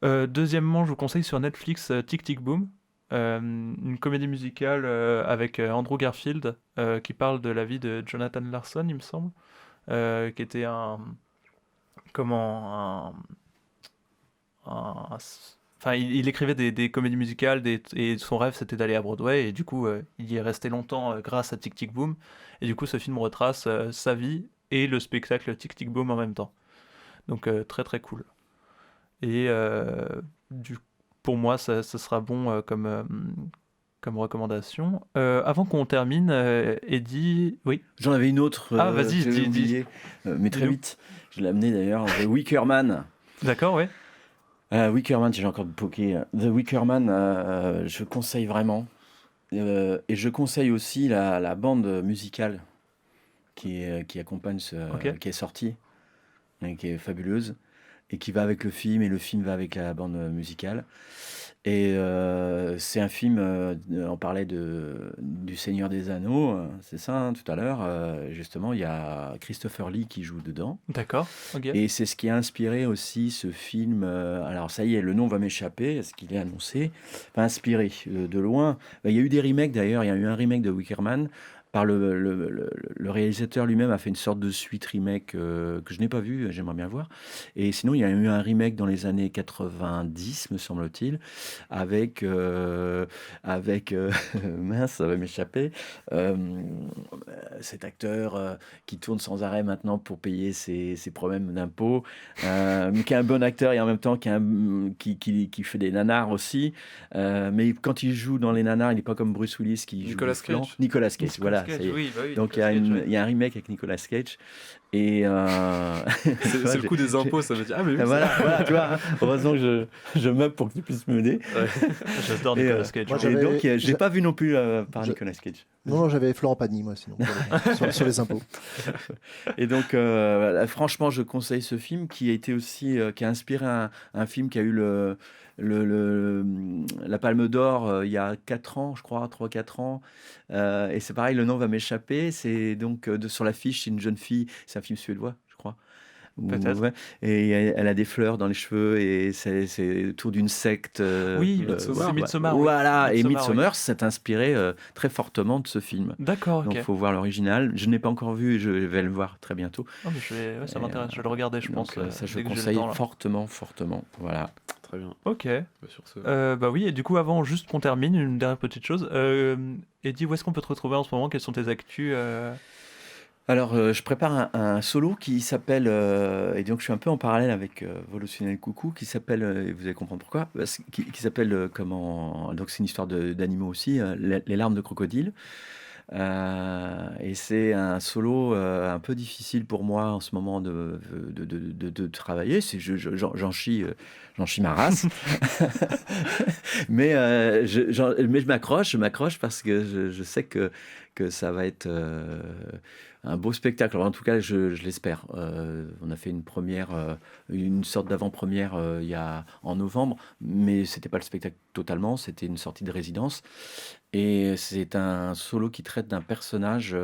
Deuxièmement, je vous conseille sur Netflix Tic Tic Boom, une comédie musicale avec Andrew Garfield qui parle de la vie de Jonathan Larson, il me semble, qui était Enfin, il écrivait des comédies musicales et son rêve c'était d'aller à Broadway, et du coup il y est resté longtemps grâce à Tic Tic Boom, et du coup ce film retrace sa vie et le spectacle Tic Tic Boom en même temps, donc très très cool. Et pour moi ça sera bon comme recommandation. Avant qu'on termine, Eddie, oui. J'en avais une autre. Ah, vas-y, que j'avais dis. oubliée, mais très Dis-nous. vite. Je l'ai amené d'ailleurs. The Wicker Man. D'accord, ouais. Wicker Man, j'ai encore poké. The Wicker Man, je conseille vraiment. Et je conseille aussi la bande musicale qui accompagne Ok. qui est sortie, et qui est fabuleuse, et qui va avec le film, et le film va avec la bande musicale. Et c'est un film, on parlait du Seigneur des Anneaux, c'est ça, hein, tout à l'heure. Justement, il y a Christopher Lee qui joue dedans. D'accord, ok. Et c'est ce qui a inspiré aussi ce film. Alors, ça y est, le nom va m'échapper, est-ce qu'il est annoncé? Enfin, inspiré de loin. Il y a eu des remakes d'ailleurs, il y a eu un remake de Wicker Man par le réalisateur lui-même a fait une sorte de suite remake que je n'ai pas vu, j'aimerais bien voir. Et sinon, il y a eu un remake dans les années 90, me semble-t-il, avec mince, ça va m'échapper, cet acteur qui tourne sans arrêt maintenant pour payer ses problèmes d'impôts, mais qui est un bon acteur et en même temps qui fait des nanars aussi. Mais quand il joue dans les nanars, il n'est pas comme Bruce Willis qui joue Nicolas Cage. Nicolas Cage, voilà. Oui, bah oui, Donc Nicolas Cage, il y a un remake avec Nicolas Cage. Et c'est le coup des impôts, ça veut dire ah mais oui, voilà, tu vois, heureusement que je meuble pour que tu puisses m'aider. J'adore Nicolas Cage. moi, Et donc je l'ai pas vu non plus par Nicolas Cage. Non, j'avais Florent Pagny, moi, sinon, sur les impôts. Et donc, franchement, je conseille ce film qui a été aussi, qui a inspiré un film qui a eu la Palme d'Or il y a 4 ans, je crois, 3-4 ans. Et c'est pareil, le nom va m'échapper. C'est donc sur l'affiche, c'est une jeune fille, c'est un film suédois, je crois. Peut-être. Ouais. Et elle a des fleurs dans les cheveux et c'est autour d'une secte. Oui, c'est Midsommar. Voilà, oui. et Midsommar s'est inspiré très fortement de ce film. D'accord, ok. Donc il faut voir l'original. Je n'ai pas encore vu, je vais le voir très bientôt. Oh, mais ça m'intéresse, je vais le regarder, je donc, pense. ça, je dès que j'ai le conseille temps, là. fortement. Voilà. Très bien. Ok. Sur ce... Bah oui, et du coup, avant juste qu'on termine, une dernière petite chose. Eddie, où est-ce qu'on peut te retrouver en ce moment? Quelles sont tes actus Alors, je prépare un solo qui s'appelle, et donc je suis un peu en parallèle avec Volationnel Coucou, qui s'appelle, et vous allez comprendre pourquoi, qui s'appelle donc c'est une histoire d'animaux aussi, Les larmes de crocodile. Et c'est un solo un peu difficile pour moi en ce moment de travailler. J'en chie ma race. mais je m'accroche parce que je sais que ça va être un beau spectacle. Alors, en tout cas, je l'espère. On a fait une sorte d'avant-première en novembre, mais c'était pas le spectacle totalement, c'était une sortie de résidence. Et c'est un solo qui traite d'un personnage,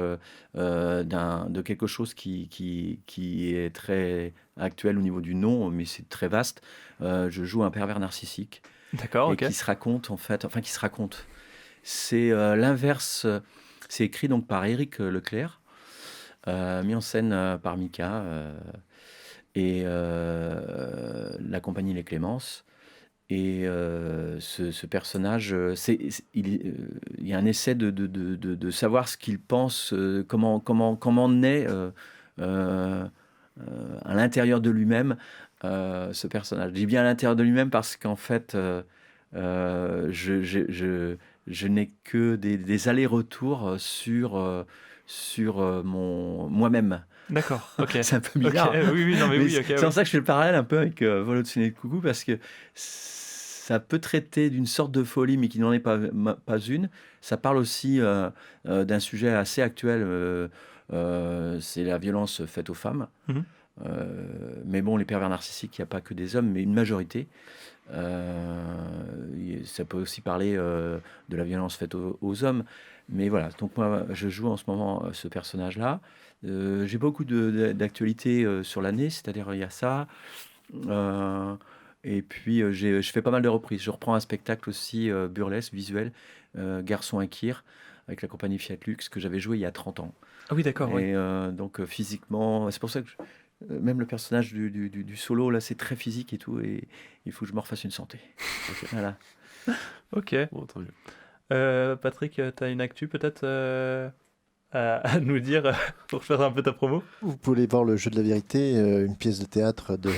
de quelque chose qui est très actuel au niveau du nom, mais c'est très vaste. Je joue un pervers narcissique. D'accord, ok. Qui se raconte, en fait. Enfin, qui se raconte. C'est l'inverse. C'est écrit donc par Éric Leclerc, mis en scène par Mika et la compagnie Les Clémences. Et ce personnage, il y a un essai de savoir ce qu'il pense, comment naît à l'intérieur de lui-même ce personnage. Je dis bien à l'intérieur de lui-même parce qu'en fait, je n'ai que des allers-retours sur moi-même. D'accord, ok. C'est un peu bizarre. Okay. Oui, non, mais oui, okay, c'est en ça que je fais le parallèle un peu avec Volationnel Coucou, parce que ça peut traiter d'une sorte de folie, mais qui n'en est pas une. Ça parle aussi d'un sujet assez actuel, c'est la violence faite aux femmes. Mm-hmm. Mais bon, les pervers narcissiques, il n'y a pas que des hommes, mais une majorité. Ça peut aussi parler de la violence faite aux hommes. Mais voilà, donc moi, je joue en ce moment ce personnage-là. J'ai beaucoup d'actualités sur l'année, c'est-à-dire il y a ça. Et puis, je fais pas mal de reprises. Je reprends un spectacle aussi burlesque, visuel, Garçon Inquirt, avec la compagnie Fiat Lux, que j'avais joué il y a 30 ans. Ah oui, d'accord. Et donc, physiquement, c'est pour ça que même le personnage du solo, là, c'est très physique et tout, et il faut que je me refasse une santé. Okay. Voilà. Ok. Bon, tant mieux. Patrick, tu as une actu peut-être à nous dire pour faire un peu ta promo? Vous pouvez voir Le Jeu de la Vérité, une pièce de théâtre de...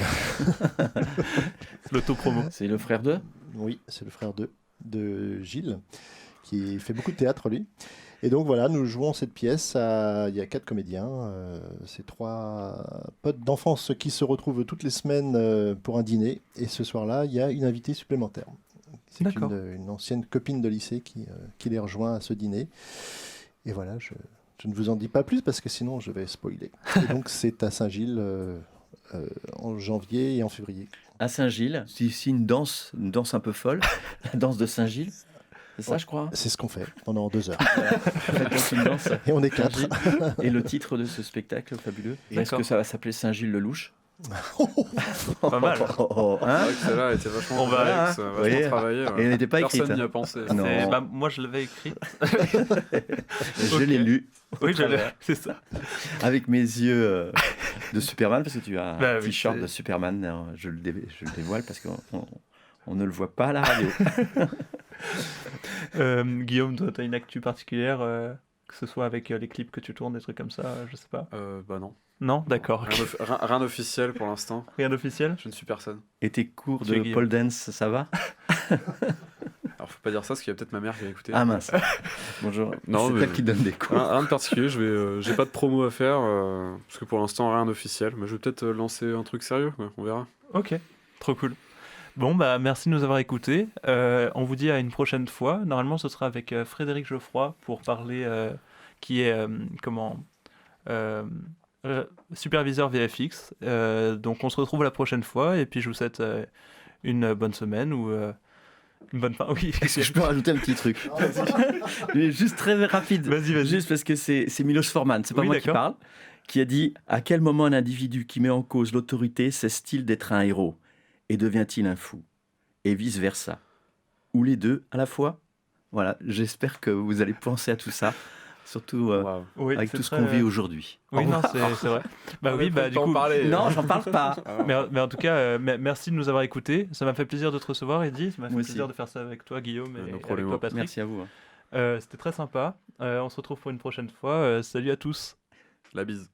L'auto-promo. C'est le frère d'eux? Oui, c'est le frère de Gilles, qui fait beaucoup de théâtre, lui. Et donc voilà, nous jouons cette pièce. Il y a 4 comédiens. C'est 3 potes d'enfance qui se retrouvent toutes les semaines pour un dîner. Et ce soir-là, il y a une invitée supplémentaire. C'est une ancienne copine de lycée qui les rejoint à ce dîner. Et voilà, je ne vous en dis pas plus parce que sinon je vais spoiler. Et donc c'est à Saint-Gilles en janvier et en février. À Saint-Gilles, c'est ici une danse un peu folle, la danse de Saint-Gilles. C'est ça, je crois. C'est ce qu'on fait pendant 2 heures. Une danse. Et on est 4. Et le titre de ce spectacle fabuleux, est-ce que ça va s'appeler Saint-Gilles le Louche? Pas mal. Hein C'est vrai que celle-là était vachement On va- complexe, Vous vachement voyez, travaillée. et elle n'était pas écrite. Personne n'y hein. a pensé. Non. Moi, je l'avais écrit. Je l'ai lu Oui, c'est ça. avec mes yeux de Superman, parce que tu as Bah un oui, t-shirt c'est- de Superman. Alors, je le dévoile parce qu'on ne le voit pas à la radio. Guillaume, toi, t'as une actu particulière, que ce soit avec les clips que tu tournes, des trucs comme ça, je sais pas. Bah non. Non, d'accord. Rien d'officiel pour l'instant. Rien d'officiel. Je ne suis personne. Et tes cours Tu es de Guillaume. pole dance, ça va? Alors faut pas dire ça parce qu'il y a peut-être ma mère qui va écouter. Ah mince. Bonjour. Non, C'est mais- toi qui donne des cours. Rien de particulier, j'ai pas de promo à faire parce que pour l'instant rien d'officiel. Mais je vais peut-être lancer un truc sérieux, quoi, on verra. Ok, trop cool. Bon, bah merci de nous avoir écoutés. On vous dit à une prochaine fois. Normalement, ce sera avec Frédéric Geoffroy pour parler, qui est superviseur VFX. Donc, on se retrouve la prochaine fois. Et puis, je vous souhaite une bonne semaine ou une bonne fin. Oui, Est-ce que je peux rajouter un petit truc? Mais juste très rapide. Vas-y. Juste parce que c'est Milos Forman, c'est pas Oui, moi qui d'accord. parle, qui a dit: à quel moment un individu qui met en cause l'autorité cesse-t-il d'être un héros et devient-il un fou? Et vice-versa. Ou les deux à la fois? Voilà, j'espère que vous allez penser à tout ça, surtout Waouh. Oui, avec c'est tout ce très- qu'on vit aujourd'hui. Oui, Au non, revoir. c'est vrai. Bah On oui, a bah plus du le temps coup. de parler. Non, j'en parle pas. Mais en tout cas, merci de nous avoir écoutés. Ça m'a fait plaisir de te recevoir, Eddy. Ça m'a fait Moi aussi. plaisir de faire ça avec toi, Guillaume, et No avec problemo. toi, Patrick. Merci à vous. hein. C'était très sympa. On se retrouve pour une prochaine fois. Salut à tous. La bise.